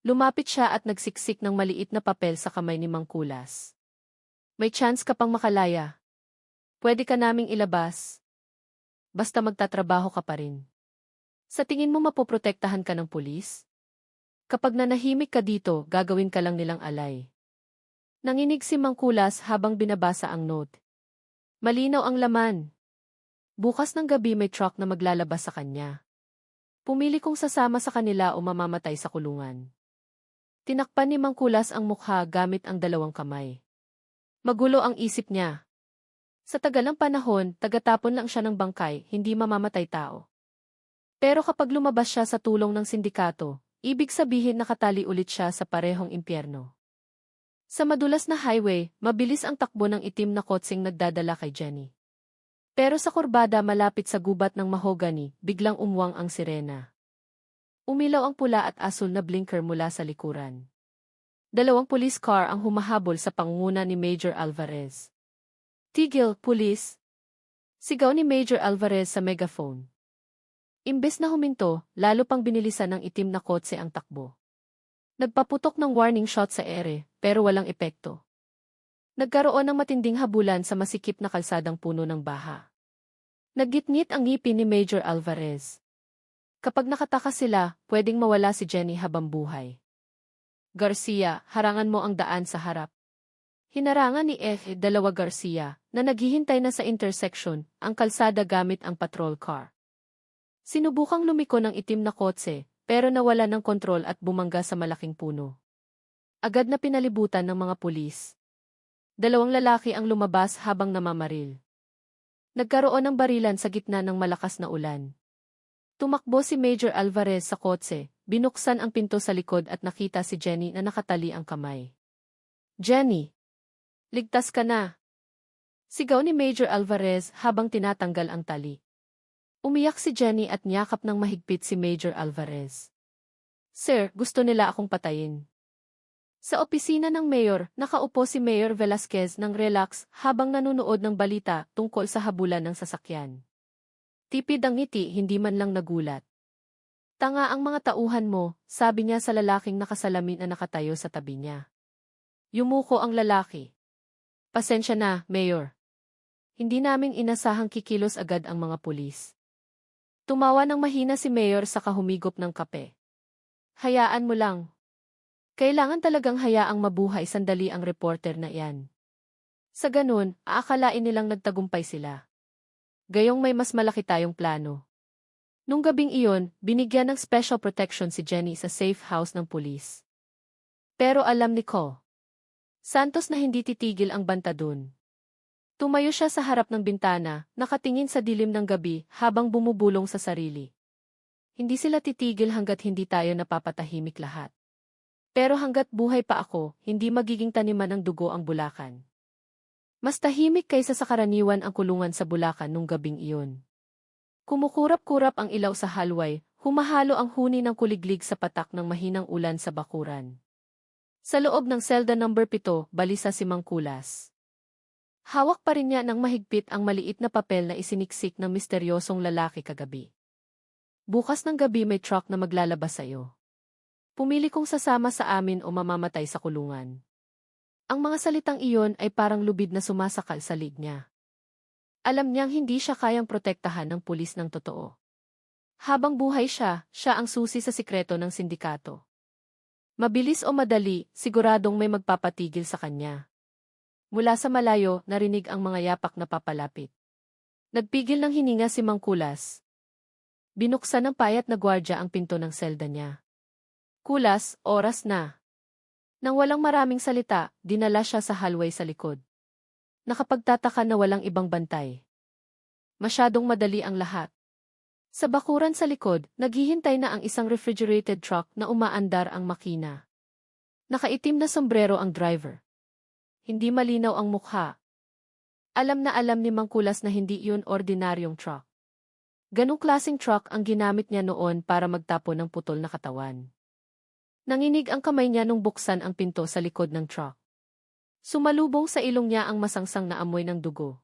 Lumapit siya at nagsiksik ng maliit na papel sa kamay ni Mangkulas. May chance ka pang makalaya. Pwede ka naming ilabas. Basta magtatrabaho ka pa rin. Sa tingin mo mapoprotektahan ka ng pulis? Kapag nanahimik ka dito, gagawin ka lang nilang alay. Nanginig si Mangkulas habang binabasa ang note. Malinaw ang laman. Bukas ng gabi may truck na maglalabas sa kanya. Pumili kung sasama sa kanila o mamamatay sa kulungan. Tinakpan ni Mangkulas ang mukha gamit ang 2 kamay. Magulo ang isip niya. Sa tagal ng panahon, tagatapon lang siya ng bangkay, hindi mamamatay tao. Pero kapag lumabas siya sa tulong ng sindikato, ibig sabihin nakatali ulit siya sa parehong impyerno. Sa madulas na highway, mabilis ang takbo ng itim na kotseng nagdadala kay Jenny. Pero sa kurbada malapit sa gubat ng mahogany, biglang umwang ang sirena. Umilaw ang pula at asul na blinker mula sa likuran. 2 police car ang humahabol sa pangunguna ni Major Alvarez. Tigil, pulis! Sigaw ni Major Alvarez sa megaphone. Imbes na huminto, lalo pang binilisan ng itim na kotse ang takbo. Nagpaputok ng warning shot sa ere, pero walang epekto. Nagkaroon ng matinding habulan sa masikip na kalsadang puno ng baha. Naggitngit ang ngipin ni Major Alvarez. Kapag nakatakas sila, pwedeng mawala si Jenny habang buhay. Garcia, harangan mo ang daan sa harap. Hinarangan ni Dalawa Garcia, na naghihintay na sa intersection, ang kalsada gamit ang patrol car. Sinubukang lumiko ng itim na kotse, pero nawala ng kontrol at bumangga sa malaking puno. Agad na pinalibutan ng mga pulis. 2 lalaki ang lumabas habang namamaril. Nagkaroon ng barilan sa gitna ng malakas na ulan. Tumakbo si Major Alvarez sa kotse, binuksan ang pinto sa likod at nakita si Jenny na nakatali ang kamay. Jenny, ligtas ka na. Sigaw ni Major Alvarez habang tinatanggal ang tali. Umiyak si Jenny at niyakap ng mahigpit si Major Alvarez. Sir, gusto nila akong patayin. Sa opisina ng mayor, nakaupo si Mayor Velasquez ng relax habang nanonood ng balita tungkol sa habulan ng sasakyan. Tipid ang ngiti, hindi man lang nagulat. Tanga ang mga tauhan mo, sabi niya sa lalaking nakasalamin na nakatayo sa tabi niya. Yumuko ang lalaki. Pasensya na, Mayor. Hindi namin inasahang kikilos agad ang mga pulis. Tumawa ng mahina si Mayor sa kahumigop ng kape. Hayaan mo lang. Kailangan talagang hayaang mabuhay sandali ang reporter na iyan. Sa ganun, aakalain nilang nagtagumpay sila. Gayong may mas malaki tayong plano. Nung gabing iyon, binigyan ng special protection si Jenny sa safe house ng pulis. Pero alam ni Ko Santos na hindi titigil ang banta dun. Tumayo siya sa harap ng bintana, nakatingin sa dilim ng gabi habang bumubulong sa sarili. Hindi sila titigil hanggat hindi tayo napapatahimik lahat. Pero hanggat buhay pa ako, hindi magiging taniman ng dugo ang Bulacan. Mas tahimik kaysa sa karaniwan ang kulungan sa Bulacan nung gabing iyon. Kumukurap-kurap ang ilaw sa hallway, humahalo ang huni ng kuliglig sa patak ng mahinang ulan sa bakuran. Sa loob ng selda number 7, balisa si Mang Kulas. Hawak pa rin niya ng mahigpit ang maliit na papel na isiniksik ng misteryosong lalaki kagabi. Bukas ng gabi may truck na maglalabas sa'yo. Pumili kong sasama sa amin o mamamatay sa kulungan. Ang mga salitang iyon ay parang lubid na sumasakal sa lig niya. Alam niyang hindi siya kayang protektahan ng pulis ng totoo. Habang buhay siya, siya ang susi sa sikreto ng sindikato. Mabilis o madali, siguradong may magpapatigil sa kanya. Mula sa malayo, narinig ang mga yapak na papalapit. Nagpigil ng hininga si Mang Kulas. Binuksan ng payat na gwardya ang pinto ng selda niya. Kulas, oras na. Nang walang maraming salita, dinala siya sa hallway sa likod. Nakapagtataka na walang ibang bantay. Masyadong madali ang lahat. Sa bakuran sa likod, naghihintay na ang isang refrigerated truck na umaandar ang makina. Nakaitim na sombrero ang driver. Hindi malinaw ang mukha. Alam na alam ni Mang Kulas na hindi iyon ordinaryong truck. Ganong klaseng truck ang ginamit niya noon para magtapo ng putol na katawan. Nanginig ang kamay niya nung buksan ang pinto sa likod ng truck. Sumalubong sa ilong niya ang masangsang na amoy ng dugo.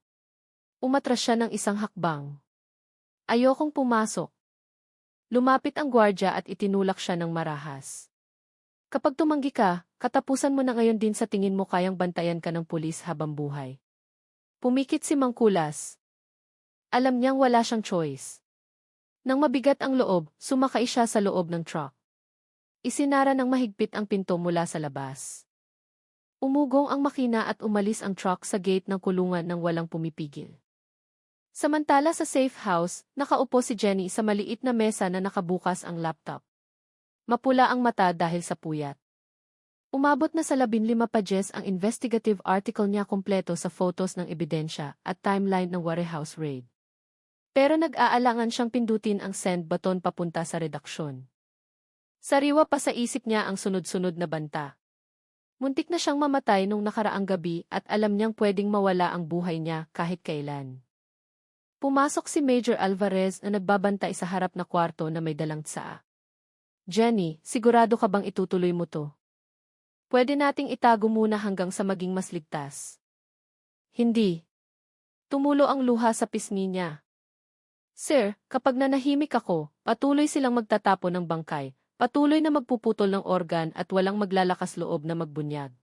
Umatras siya ng isang hakbang. Ayokong pumasok. Lumapit ang gwardya at itinulak siya ng marahas. Kapag tumanggi ka, katapusan mo na ngayon din sa tingin mo kayang bantayan ka ng pulis habang buhay. Pumikit si Mang Kulas. Alam niyang wala siyang choice. Nang mabigat ang loob, sumakay siya sa loob ng truck. Isinara ng mahigpit ang pinto mula sa labas. Umugong ang makina at umalis ang truck sa gate ng kulungan nang walang pumipigil. Samantala sa safe house, nakaupo si Jenny sa maliit na mesa na nakabukas ang laptop. Mapula ang mata dahil sa puyat. Umabot na sa 15 pages ang investigative article niya kumpleto sa photos ng ebidensya at timeline ng warehouse raid. Pero nag-aalangan siyang pindutin ang send button papunta sa redaksyon. Sariwa pa sa isip niya ang sunod-sunod na banta. Muntik na siyang mamatay nung nakaraang gabi at alam niyang pwedeng mawala ang buhay niya kahit kailan. Pumasok si Major Alvarez na nagbabantay sa harap na kwarto na may dalang tsaa. Jenny, sigurado ka bang itutuloy mo to? Pwede nating itago muna hanggang sa maging mas ligtas. Hindi. Tumulo ang luha sa pisngi niya. Sir, kapag nanahimik ako, patuloy silang magtatapo ng bangkay. Patuloy na magpuputol ng organ at walang maglalakas loob na magbunyag.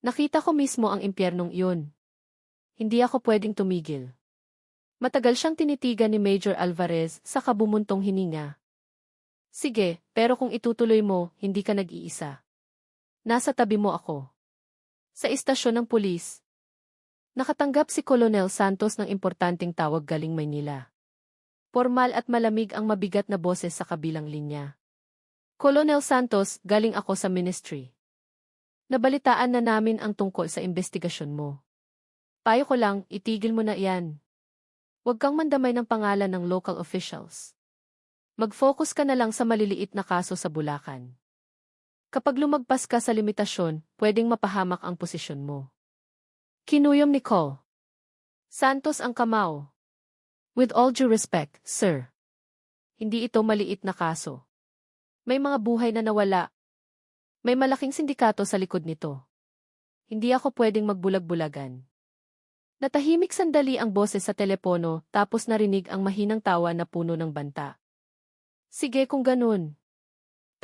Nakita ko mismo ang impyernong iyon. Hindi ako pwedeng tumigil. Matagal siyang tinitigan ni Major Alvarez sa kabumuntong hininga. Sige, pero kung itutuloy mo, hindi ka nag-iisa. Nasa tabi mo ako. Sa istasyon ng pulis. Nakatanggap si Colonel Santos ng importanteng tawag galing Maynila. Formal at malamig ang mabigat na boses sa kabilang linya. Colonel Santos, galing ako sa ministry. Nabalitaan na namin ang tungkol sa investigasyon mo. Payo ko lang, itigil mo na iyan. Huwag kang mandamay ng pangalan ng local officials. Mag-focus ka na lang sa maliliit na kaso sa Bulacan. Kapag lumagpas ka sa limitasyon, pwedeng mapahamak ang posisyon mo. Kinuyom ni Cole Santos ang kamao. With all due respect, sir. Hindi ito maliit na kaso. May mga buhay na nawala. May malaking sindikato sa likod nito. Hindi ako pwedeng magbulag-bulagan. Natahimik sandali ang boses sa telepono tapos narinig ang mahinang tawa na puno ng banta. Sige kung ganun.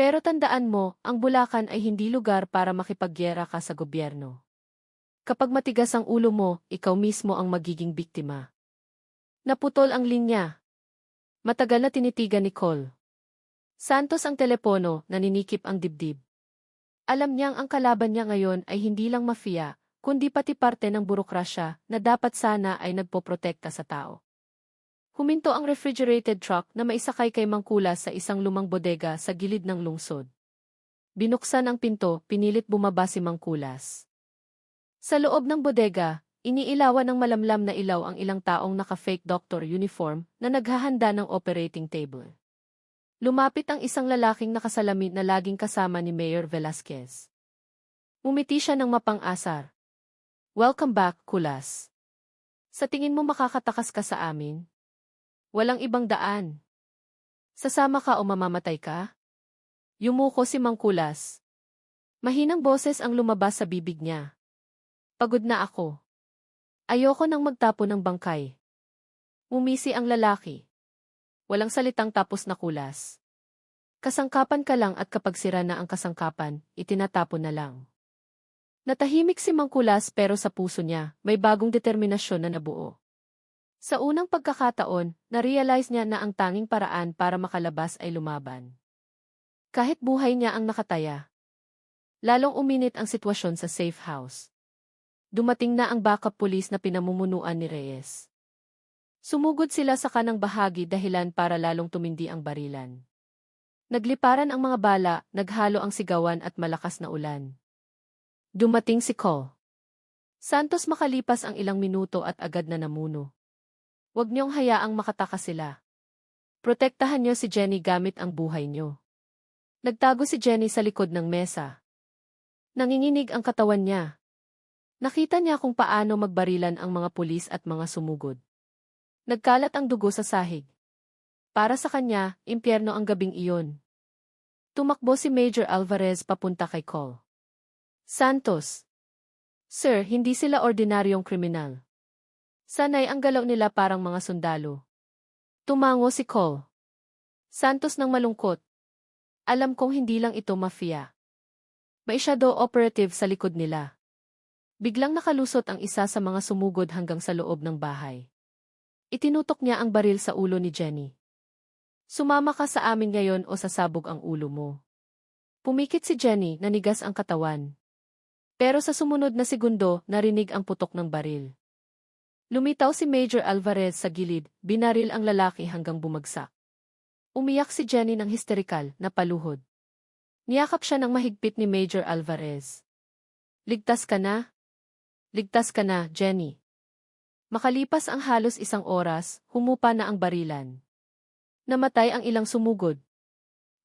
Pero tandaan mo, ang Bulacan ay hindi lugar para makipaggyera ka sa gobyerno. Kapag matigas ang ulo mo, ikaw mismo ang magiging biktima. Naputol ang linya. Matagal na tinitigan ni Cole Santos ang telepono, naninikip ang dibdib. Alam niyang ang kalaban niya ngayon ay hindi lang mafia, kundi pati parte ng burokrasya na dapat sana ay nagpoprotekta sa tao. Huminto ang refrigerated truck na maisakay kay Mangkulas sa isang lumang bodega sa gilid ng lungsod. Binuksan ang pinto, pinilit bumaba si Mangkulas. Sa loob ng bodega, iniilawan ng malamlam na ilaw ang ilang taong naka-fake doctor uniform na naghahanda ng operating table. Lumapit ang isang lalaking nakasalamin na laging kasama ni Mayor Velasquez. Umiti siya ng mapang-asar. Welcome back, Kulas. Sa tingin mo makakatakas ka sa amin? Walang ibang daan. Sasama ka o mamamatay ka? Yumuko si Mangkulas. Mahinang boses ang lumabas sa bibig niya. Pagod na ako. Ayoko nang magtapo ng bangkay. Umisi ang lalaki. Walang salitang tapos na Kulas. Kasangkapan ka lang at kapag sira na ang kasangkapan, itinatapon na lang. Natahimik si Mangkulas pero sa puso niya, may bagong determinasyon na nabuo. Sa unang pagkakataon, na-realize niya na ang tanging paraan para makalabas ay lumaban. Kahit buhay niya ang nakataya. Lalong uminit ang sitwasyon sa safe house. Dumating na ang backup police na pinamumunuan ni Reyes. Sumugod sila sa kanang bahagi dahilan para lalong tumindi ang barilan. Nagliparan ang mga bala, naghalo ang sigawan at malakas na ulan. Dumating si Cole Santos makalipas ang ilang minuto at agad na namuno. Huwag niyong hayaang makatakas sila. Protektahan niyo si Jenny gamit ang buhay niyo. Nagtago si Jenny sa likod ng mesa. Nanginginig ang katawan niya. Nakita niya kung paano magbarilan ang mga pulis at mga sumugod. Nagkalat ang dugo sa sahig. Para sa kanya, impyerno ang gabing iyon. Tumakbo si Major Alvarez papunta kay Cole Santos. Sir, hindi sila ordinaryong kriminal. Sanay ang galaw nila parang mga sundalo. Tumango si Cole Santos ng malungkot. Alam kong hindi lang ito mafia. May shadow operative sa likod nila. Biglang nakalusot ang isa sa mga sumugod hanggang sa loob ng bahay. Itinutok niya ang baril sa ulo ni Jenny. Sumama ka sa amin ngayon o sasabog ang ulo mo. Pumikit si Jenny, nanigas ang katawan. Pero sa sumunod na segundo, narinig ang putok ng baril. Lumitaw si Major Alvarez sa gilid, binaril ang lalaki hanggang bumagsak. Umiyak si Jenny ng histerikal na paluhod. Niyakap siya ng mahigpit ni Major Alvarez. Ligtas ka na? Ligtas ka na, Jenny. Makalipas ang halos isang oras, humupa na ang barilan. Namatay ang ilang sumugod.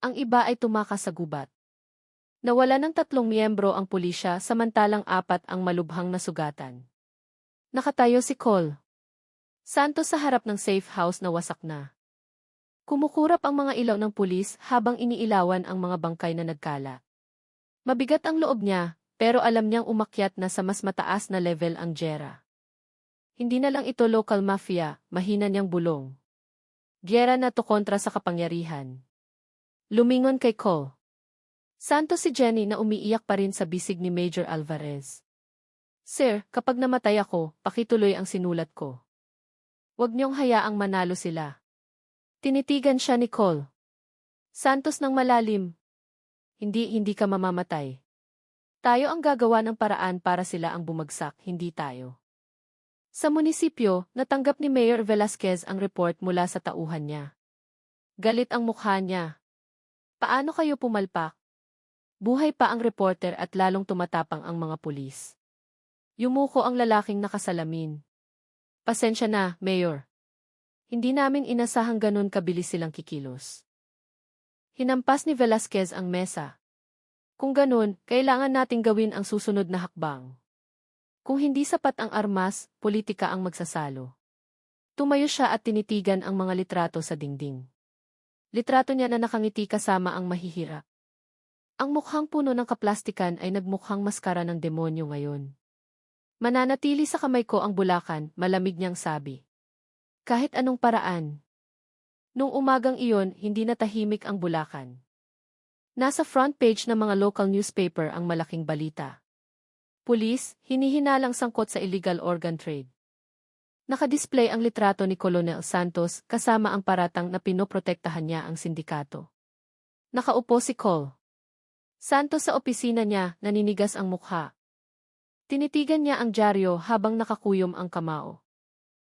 Ang iba ay tumakas sa gubat. Nawala ng 3 miyembro ang pulisya samantalang 4 ang malubhang nasugatan. Nakatayo si Cole Santos sa harap ng safe house na wasak na. Kumukurap ang mga ilaw ng pulis habang iniilawan ang mga bangkay na nagkala. Mabigat ang loob niya, pero alam niyang umakyat na sa mas mataas na level ang giyera. Hindi na lang ito local mafia, mahina niyang bulong. Giyera na to kontra sa kapangyarihan. Lumingon kay Cole Santos si Jenny na umiiyak pa rin sa bisig ni Major Alvarez. Sir, kapag namatay ako, pakituloy ang sinulat ko. Huwag niyong hayaang manalo sila. Tinitigan siya ni Cole Santos ng malalim. Hindi ka mamamatay. Tayo ang gagawa ng paraan para sila ang bumagsak, hindi tayo. Sa munisipyo, natanggap ni Mayor Velasquez ang report mula sa tauhan niya. Galit ang mukha niya. Paano kayo pumalpak? Buhay pa ang reporter at lalong tumatapang ang mga pulis. Yumuko ang lalaking nakasalamin. Pasensya na, Mayor. Hindi namin inasahang ganun kabilis silang kikilos. Hinampas ni Velasquez ang mesa. Kung ganun, kailangan nating gawin ang susunod na hakbang. Kung hindi sapat ang armas, politika ang magsasalo. Tumayo siya at tinitigan ang mga litrato sa dingding. Litrato niya na nakangiti kasama ang mahihirap. Ang mukhang puno ng kaplastikan ay nagmukhang maskara ng demonyo ngayon. Mananatili sa kamay ko ang bulakan, malamig niyang sabi. Kahit anong paraan. Nung umagang iyon, hindi na tahimik ang bulakan. Nasa front page ng mga local newspaper ang malaking balita. Pulis, hinihinalang sangkot sa illegal organ trade. Nakadisplay ang litrato ni Colonel Santos kasama ang paratang na pinoprotektahan niya ang sindikato. Nakaupo si Col. Santos sa opisina niya, naninigas ang mukha. Tinitigan niya ang dyaryo habang nakakuyom ang kamao.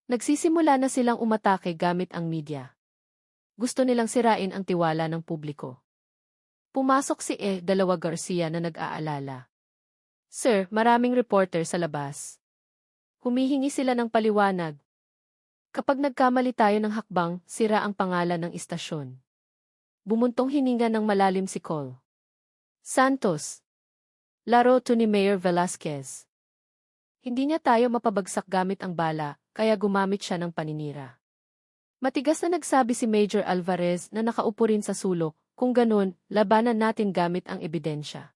Nagsisimula na silang umatake gamit ang media. Gusto nilang sirain ang tiwala ng publiko. Pumasok si Dalawa Garcia na nag-aalala. Sir, maraming reporter sa labas. Humihingi sila ng paliwanag. Kapag nagkamali tayo ng hakbang, sira ang pangalan ng istasyon. Bumuntong hininga ng malalim si Col. Santos. Laro to ni Mayor Velasquez. Hindi niya tayo mapabagsak gamit ang bala, kaya gumamit siya ng paninira. Matigas na nagsabi si Major Alvarez na nakaupo rin sa sulok, kung ganun, labanan natin gamit ang ebidensya.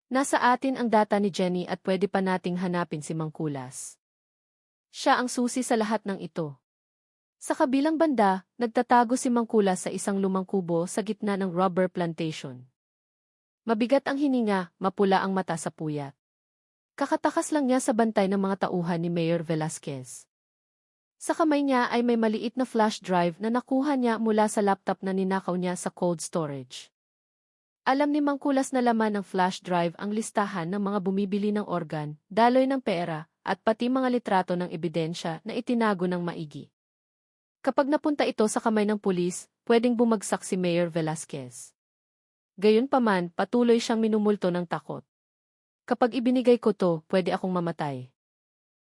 Nasa atin ang data ni Jenny at pwede pa nating hanapin si Mangkulas. Siya ang susi sa lahat ng ito. Sa kabilang banda, nagtatago si Mangkulas sa isang lumang kubo sa gitna ng rubber plantation. Mabigat ang hininga, mapula ang mata sa puyat. Kakatakas lang niya sa bantay ng mga tauhan ni Mayor Velasquez. Sa kamay niya ay may maliit na flash drive na nakuha niya mula sa laptop na ninakaw niya sa cold storage. Alam ni Mangkulas na laman ng flash drive ang listahan ng mga bumibili ng organ, daloy ng pera, at pati mga litrato ng ebidensya na itinago ng maigi. Kapag napunta ito sa kamay ng pulis, pwedeng bumagsak si Mayor Velasquez. Gayunpaman, patuloy siyang minumulto ng takot. Kapag ibinigay ko to, pwede akong mamatay.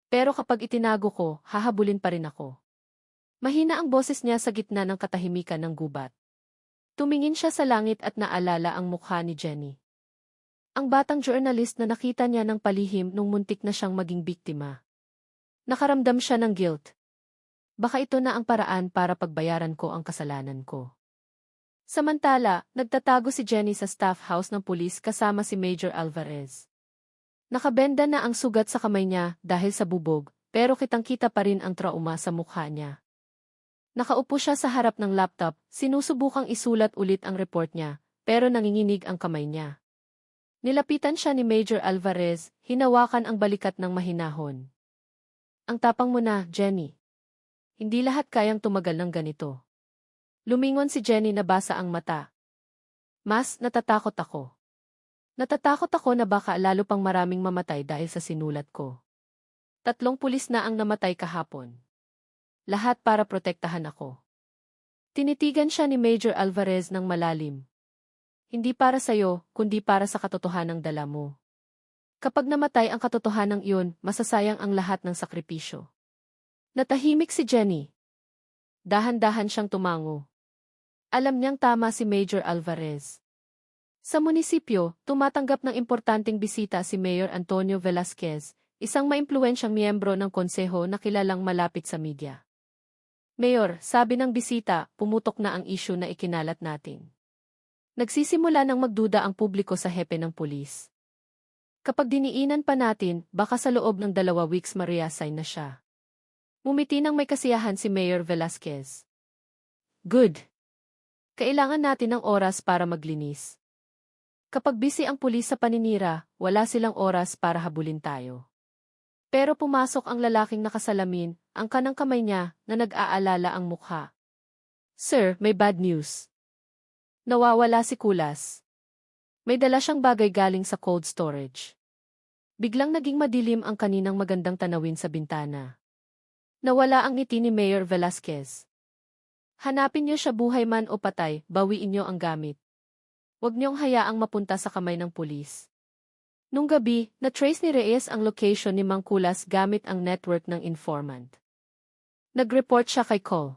Pero kapag itinago ko, hahabulin pa rin ako. Mahina ang boses niya sa gitna ng katahimikan ng gubat. Tumingin siya sa langit at naalala ang mukha ni Jenny. Ang batang journalist na nakita niya ng palihim nung muntik na siyang maging biktima. Nakaramdam siya ng guilt. Baka ito na ang paraan para pagbayaran ko ang kasalanan ko. Samantala, nagtatago si Jenny sa staff house ng pulis kasama si Major Alvarez. Nakabenda na ang sugat sa kamay niya dahil sa bubog, pero kitang-kita pa rin ang trauma sa mukha niya. Nakaupo siya sa harap ng laptop, sinusubukang isulat ulit ang report niya, pero nanginginig ang kamay niya. Nilapitan siya ni Major Alvarez, hinawakan ang balikat ng mahinahon. Ang tapang mo na, Jenny. Hindi lahat kayang tumagal ng ganito. Lumingon si Jenny na basa ang mata. Mas natatakot ako. Natatakot ako na baka lalo pang maraming mamatay dahil sa sinulat ko. 3 pulis na ang namatay kahapon. Lahat para protektahan ako. Tinitigan siya ni Major Alvarez ng malalim. Hindi para sa'yo, kundi para sa katotohanang dala mo. Kapag namatay ang katotohanan iyon, masasayang ang lahat ng sakripisyo. Natahimik si Jenny. Dahan-dahan siyang tumango. Alam niyang tama si Major Alvarez. Sa munisipyo, tumatanggap ng importanteng bisita si Mayor Antonio Velasquez, isang maimpluwensyang miyembro ng konseho na kilalang malapit sa media. Mayor, sabi ng bisita, pumutok na ang isyu na ikinalat natin. Nagsisimula ng magduda ang publiko sa hepe ng pulis. Kapag diniinan pa natin, baka sa loob ng 2 weeks ma-reassign na siya. Mumiti ng may kasiyahan si Mayor Velasquez. Good. Kailangan natin ng oras para maglinis. Kapag busy ang pulis sa paninira, wala silang oras para habulin tayo. Pero pumasok ang lalaking nakasalamin, ang kanang kamay niya, na nag-aalala ang mukha. Sir, may bad news. Nawawala si Kulas. May dala siyang bagay galing sa cold storage. Biglang naging madilim ang kaninang magandang tanawin sa bintana. Nawala ang ngiti ni Mayor Velasquez. Hanapin niyo siya buhay man o patay, bawiin niyo ang gamit. Huwag niyong hayaang mapunta sa kamay ng pulis. Nung gabi, na-trace ni Reyes ang location ni Mangkulas gamit ang network ng informant. Nag-report siya kay Col.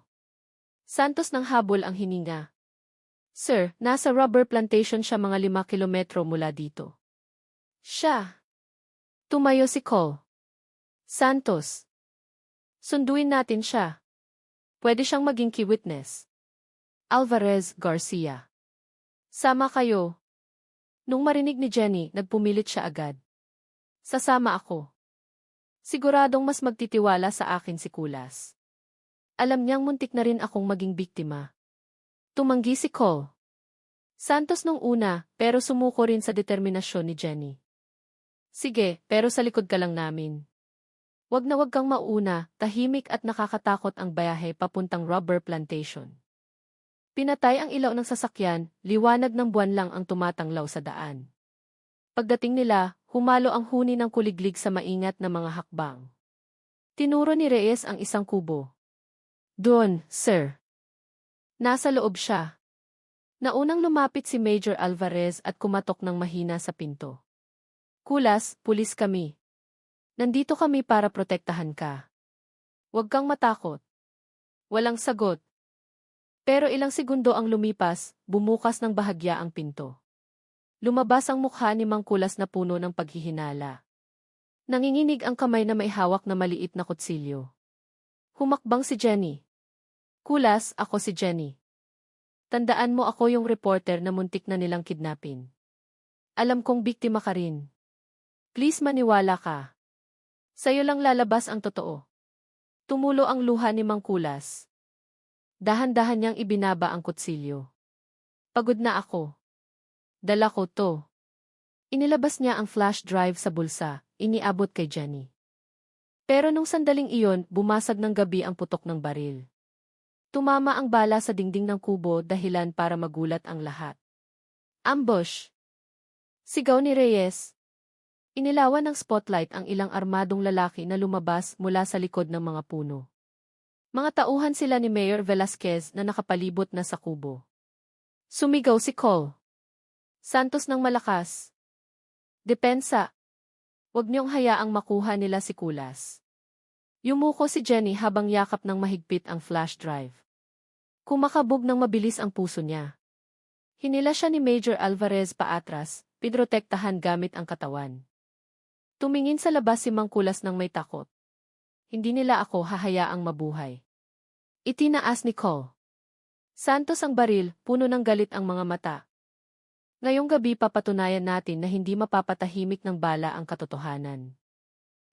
Santos ng habol ang hininga. Sir, nasa rubber plantation siya mga 5 kilometro mula dito. Siya. Tumayo si Cole. Santos. Sunduin natin siya. Pwede siyang maging key witness. Alvarez Garcia. Sama kayo. Nung marinig ni Jenny, nagpumilit siya agad. Sasama ako. Siguradong mas magtitiwala sa akin si Kulas. Alam niyang muntik na rin akong maging biktima. Tumanggi si Cole. Santos nung una, pero sumuko rin sa determinasyon ni Jenny. Sige, pero sa likod ka lang namin. Wag na wag kang mauna, tahimik at nakakatakot ang bayahe papuntang rubber plantation. Pinatay ang ilaw ng sasakyan, liwanag ng buwan lang ang tumatanglaw sa daan. Pagdating nila, humalo ang huni ng kuliglig sa maingat na mga hakbang. Tinuro ni Reyes ang isang kubo. Doon, sir. Nasa loob siya. Naunang lumapit si Major Alvarez at kumatok ng mahina sa pinto. Kulas, pulis kami. Nandito kami para protektahan ka. Huwag kang matakot. Walang sagot. Pero ilang segundo ang lumipas, bumukas ng bahagya ang pinto. Lumabas ang mukha ni Mang Kulas na puno ng paghihinala. Nanginginig ang kamay na may hawak na maliit na kutsilyo. Humakbang si Jenny. Kulas, ako si Jenny. Tandaan mo ako yung reporter na muntik na nilang kidnapin. Alam kong biktima ka rin. Please maniwala ka. Sa'yo lang lalabas ang totoo. Tumulo ang luha ni Mang Kulas. Dahan-dahan niyang ibinaba ang kutsilyo. Pagod na ako. Dala ko to. Inilabas niya ang flash drive sa bulsa, iniabot kay Jenny. Pero nung sandaling iyon, bumasag ng gabi ang putok ng baril. Tumama ang bala sa dingding ng kubo dahilan para magulat ang lahat. Ambush! Sigaw ni Reyes. Inilawan ng spotlight ang ilang armadong lalaki na lumabas mula sa likod ng mga puno. Mga tauhan sila ni Mayor Velasquez na nakapalibot na sa kubo. Sumigaw si Cole. Santos ng malakas. Depensa. Huwag niyong hayaang makuha nila si Kulas. Yumuko si Jenny habang yakap ng mahigpit ang flash drive. Kumakabog ng mabilis ang puso niya. Hinila siya ni Major Alvarez paatras, pinrotektahan gamit ang katawan. Tumingin sa labas si Mang Kulas ng may takot. Hindi nila ako hahayaang mabuhay. Itinaas ni Cole. Santos ang baril, puno ng galit ang mga mata. Ngayong gabi papatunayan natin na hindi mapapatahimik ng bala ang katotohanan.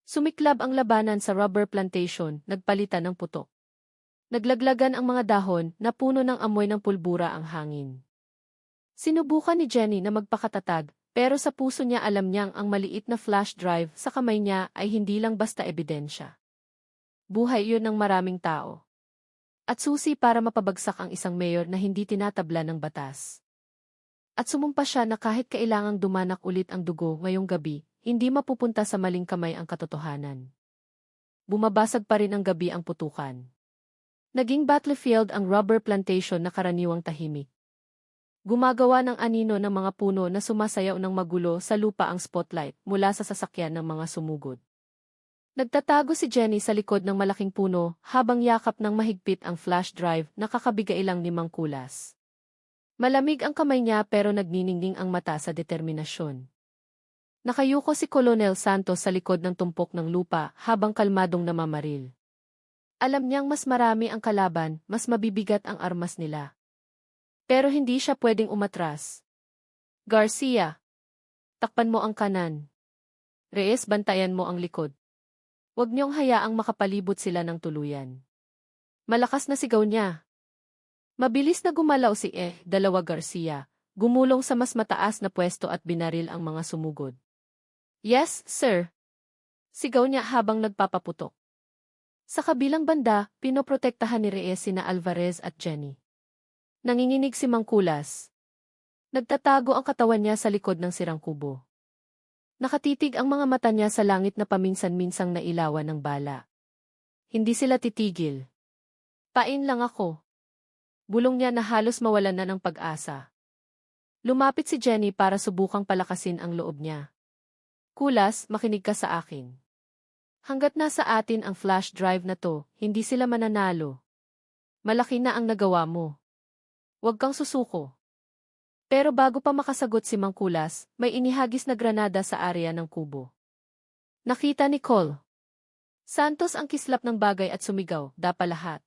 Sumiklab ang labanan sa rubber plantation, nagpalitan ng putok. Naglaglagan ang mga dahon na puno ng amoy ng pulbura ang hangin. Sinubukan ni Jenny na magpakatatag, pero sa puso niya alam niyang ang maliit na flash drive sa kamay niya ay hindi lang basta ebidensya. Buhay yun ng maraming tao. At susi para mapabagsak ang isang mayor na hindi tinatabla ng batas. At sumumpa siya na kahit kailangang dumanak ulit ang dugo ngayong gabi, hindi mapupunta sa maling kamay ang katotohanan. Bumabasag pa rin ang gabi ang putukan. Naging battlefield ang rubber plantation na karaniwang tahimik. Gumagawa ng anino ng mga puno na sumasayaw ng magulo sa lupa ang spotlight mula sa sasakyan ng mga sumugod. Nagtatago si Jenny sa likod ng malaking puno habang yakap ng mahigpit ang flash drive na kakabigay lang ni Mang Kulas. Malamig ang kamay niya pero nagniningning ang mata sa determinasyon. Nakayuko si Colonel Santos sa likod ng tumpok ng lupa habang kalmadong namamaril. Alam niyang mas marami ang kalaban, mas mabibigat ang armas nila. Pero hindi siya pwedeng umatras. Garcia, takpan mo ang kanan. Reyes, bantayan mo ang likod. Huwag niyong hayaang makapalibot sila ng tuluyan. Malakas na sigaw niya. Mabilis na gumalaw si Garcia, gumulong sa mas mataas na pwesto at binaril ang mga sumugod. Yes, sir. Sigaw niya habang nagpapaputok. Sa kabilang banda, pinoprotektahan ni Reyes sina Alvarez at Jenny. Nanginginig si Mang Kulas. Nagtatago ang katawan niya sa likod ng sirang kubo. Nakatitig ang mga mata niya sa langit na paminsan-minsang nailawan ng bala. Hindi sila titigil. Pain lang ako. Bulong niya na halos mawalan na ng pag-asa. Lumapit si Jenny para subukang palakasin ang loob niya. Kulas, makinig ka sa akin. Hanggat nasa atin ang flash drive na to, hindi sila mananalo. Malaki na ang nagawa mo. Huwag kang susuko. Pero bago pa makasagot si Mangkulas, may inihagis na granada sa area ng kubo. Nakita ni Cole Santos ang kislap ng bagay at sumigaw, dapa lahat.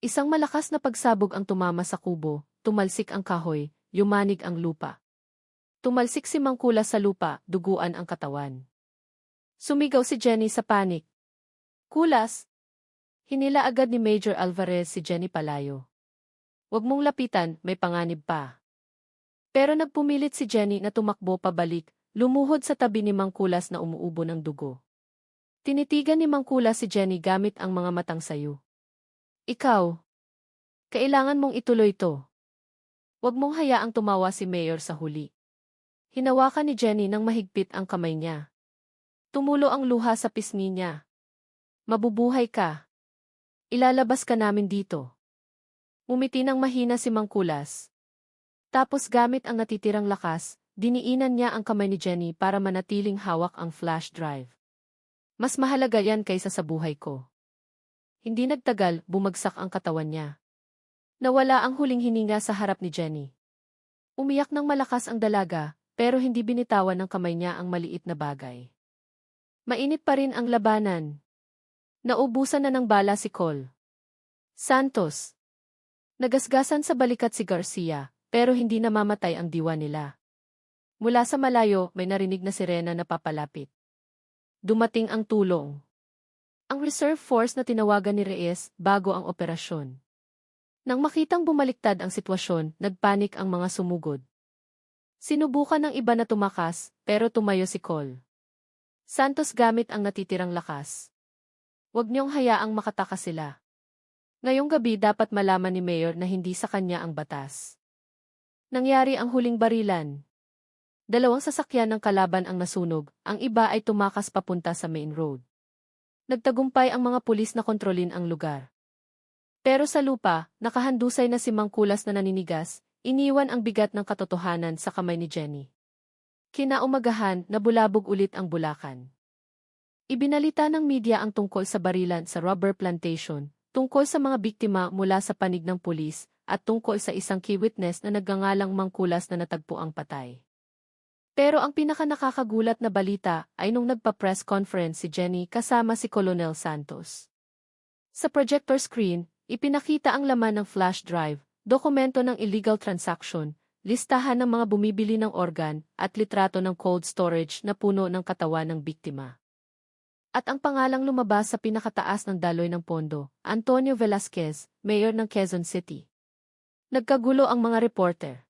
Isang malakas na pagsabog ang tumama sa kubo, tumalsik ang kahoy, yumanig ang lupa. Tumalsik si Mangkulas sa lupa, duguan ang katawan. Sumigaw si Jenny sa panik. Kulas! Hinila agad ni Major Alvarez si Jenny palayo. Huwag mong lapitan, may panganib pa. Pero nagpumilit si Jenny na tumakbo pabalik, lumuhod sa tabi ni Mangkulas na umuubo ng dugo. Tinitigan ni Mangkulas si Jenny gamit ang mga matang sayo. Ikaw, kailangan mong ituloy to. Huwag mong hayaang tumawa si Mayor sa huli. Hinawakan ni Jenny nang mahigpit ang kamay niya. Tumulo ang luha sa pisngi niya. Mabubuhay ka. Ilalabas ka namin dito. Umiti ng mahina si Mangkulas. Tapos gamit ang natitirang lakas, diniinan niya ang kamay ni Jenny para manatiling hawak ang flash drive. Mas mahalaga yan kaysa sa buhay ko. Hindi nagtagal, bumagsak ang katawan niya. Nawala ang huling hininga sa harap ni Jenny. Umiyak ng malakas ang dalaga, pero hindi binitawan ng kamay niya ang maliit na bagay. Mainit pa rin ang labanan. Naubusan na ng bala si Cole Santos. Nagasgasan sa balikat si Garcia, pero hindi namamatay ang diwa nila. Mula sa malayo, may narinig na sirena na papalapit. Dumating ang tulong. Ang reserve force na tinawagan ni Reyes bago ang operasyon. Nang makitang bumaliktad ang sitwasyon, nagpanik ang mga sumugod. Sinubukan ng iba na tumakas, pero tumayo si Cole Santos gamit ang natitirang lakas. Huwag niyong hayaang makatakas sila. Ngayong gabi dapat malaman ni Mayor na hindi sa kanya ang batas. Nangyari ang huling barilan. 2 sasakyan ng kalaban ang nasunog, ang iba ay tumakas papunta sa main road. Nagtagumpay ang mga pulis na kontrolin ang lugar. Pero sa lupa, nakahandusay na si Mangkulas na naninigas, iniwan ang bigat ng katotohanan sa kamay ni Jenny. Kinaumagahan, nabulabog ulit ang Bulacan. Ibinalita ng media ang tungkol sa barilan sa rubber plantation, tungkol sa mga biktima mula sa panig ng pulis, at tungkol sa isang key witness na nagngangalang Mangkulas na natagpo ang patay. Pero ang pinakanakakagulat na balita ay nung nagpa-press conference si Jenny kasama si Colonel Santos. Sa projector screen, ipinakita ang laman ng flash drive, dokumento ng illegal transaction, listahan ng mga bumibili ng organ, at litrato ng cold storage na puno ng katawan ng biktima. At ang pangalang lumabas sa pinakataas ng daloy ng pondo, Antonio Velasquez, Mayor ng Quezon City. Nagkagulo ang mga reporter.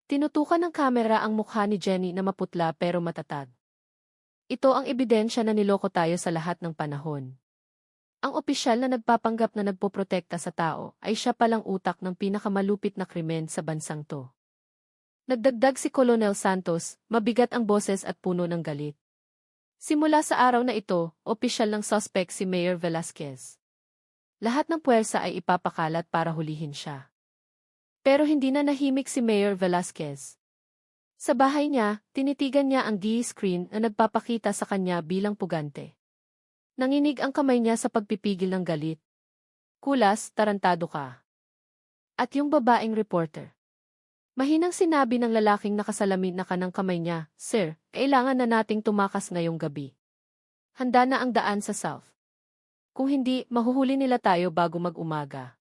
Tinutukan ng kamera ang mukha ni Jenny na maputla pero matatag. Ito ang ebidensya na niloko tayo sa lahat ng panahon. Ang opisyal na nagpapanggap na nagpoprotekta sa tao ay siya palang utak ng pinakamalupit na krimen sa bansang to. Nagdagdag si Colonel Santos, mabigat ang boses at puno ng galit. Simula sa araw na ito, opisyal ng suspect si Mayor Velasquez. Lahat ng puwersa ay ipapakalat para hulihin siya. Pero hindi na nahimik si Mayor Velasquez. Sa bahay niya, tinitigan niya ang D-screen na nagpapakita sa kanya bilang pugante. Nanginig ang kamay niya sa pagpipigil ng galit. Kulas, tarantado ka. At yung babaeng reporter. Mahinang sinabi ng lalaking nakasalamin na kanang kamay niya, Sir, kailangan na nating tumakas ngayong gabi. Handa na ang daan sa south. Kung hindi, mahuhuli nila tayo bago mag-umaga.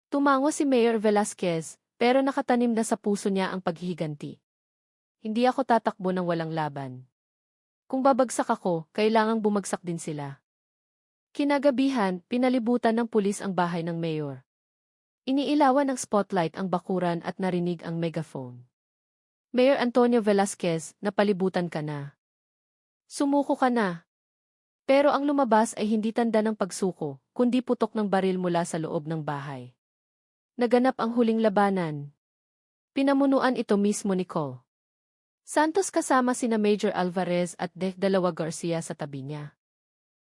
Tumango si Mayor Velasquez, pero nakatanim na sa puso niya ang paghihiganti. Hindi ako tatakbo ng walang laban. Kung babagsak ako, kailangang bumagsak din sila. Kinagabihan, pinalibutan ng pulis ang bahay ng mayor. Iniilawan ng spotlight ang bakuran at narinig ang megaphone. Mayor Antonio Velasquez, napalibutan ka na. Sumuko ka na. Pero ang lumabas ay hindi tanda ng pagsuko, kundi putok ng baril mula sa loob ng bahay. Naganap ang huling labanan. Pinamunuan ito mismo ni Cole Santos kasama sina Major Alvarez at Dalawa Garcia sa tabi niya.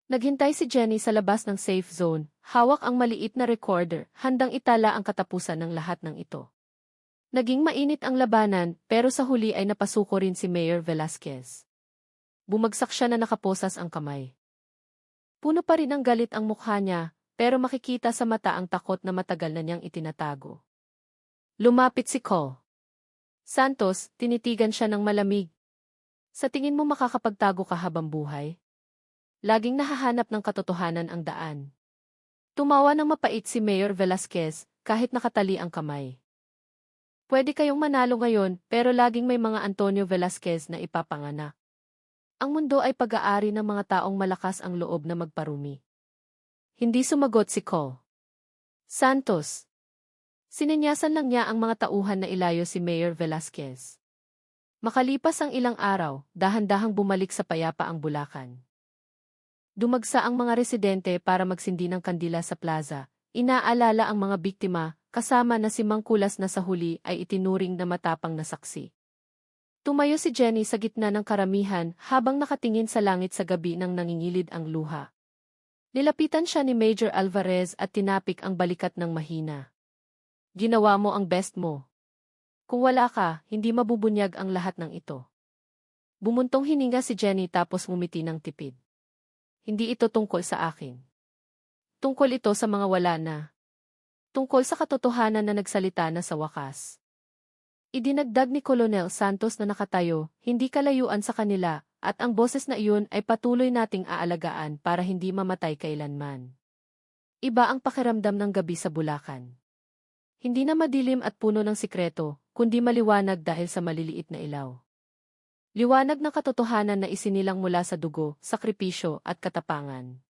Naghintay si Jenny sa labas ng safe zone, hawak ang maliit na recorder, handang itala ang katapusan ng lahat ng ito. Naging mainit ang labanan, pero sa huli ay napasuko rin si Mayor Velasquez. Bumagsak siya na nakaposas ang kamay. Puno pa rin ang galit ang mukha niya, pero makikita sa mata ang takot na matagal na niyang itinatago. Lumapit si Cole Santos, tinitigan siya ng malamig. Sa tingin mo makakapagtago ka habang buhay? Laging nahahanap ng katotohanan ang daan. Tumawa ng mapait si Mayor Velasquez kahit nakatali ang kamay. Pwede kayong manalo ngayon pero laging may mga Antonio Velasquez na ipapanganak. Ang mundo ay pag-aari ng mga taong malakas ang loob na magparumi. Hindi sumagot si Cole. Santos. Sinenyasan lang niya ang mga tauhan na ilayo si Mayor Velasquez. Makalipas ang ilang araw, dahan-dahang bumalik sa payapa ang Bulacan. Dumagsa ang mga residente para magsindi ng kandila sa plaza. Inaalala ang mga biktima, kasama na si Mangkulas na sa huli ay itinuring na matapang na saksi. Tumayo si Jenny sa gitna ng karamihan habang nakatingin sa langit sa gabi nang nangingilid ang luha. Nilapitan siya ni Major Alvarez at tinapik ang balikat ng mahina. Ginawa mo ang best mo. Kung wala ka, hindi mabubunyag ang lahat ng ito. Bumuntong hininga si Jenny tapos ngumiti ng tipid. Hindi ito tungkol sa akin. Tungkol ito sa mga wala na. Tungkol sa katotohanan na nagsalita na sa wakas. Idinagdag ni Colonel Santos na nakatayo, hindi kalayuan sa kanila, at ang boses na iyon ay patuloy nating aalagaan para hindi mamatay kailanman. Iba ang pakiramdam ng gabi sa Bulacan. Hindi na madilim at puno ng sikreto, kundi maliwanag dahil sa maliliit na ilaw. Liwanag ng katotohanan na isinilang mula sa dugo, sakripisyo at katapangan.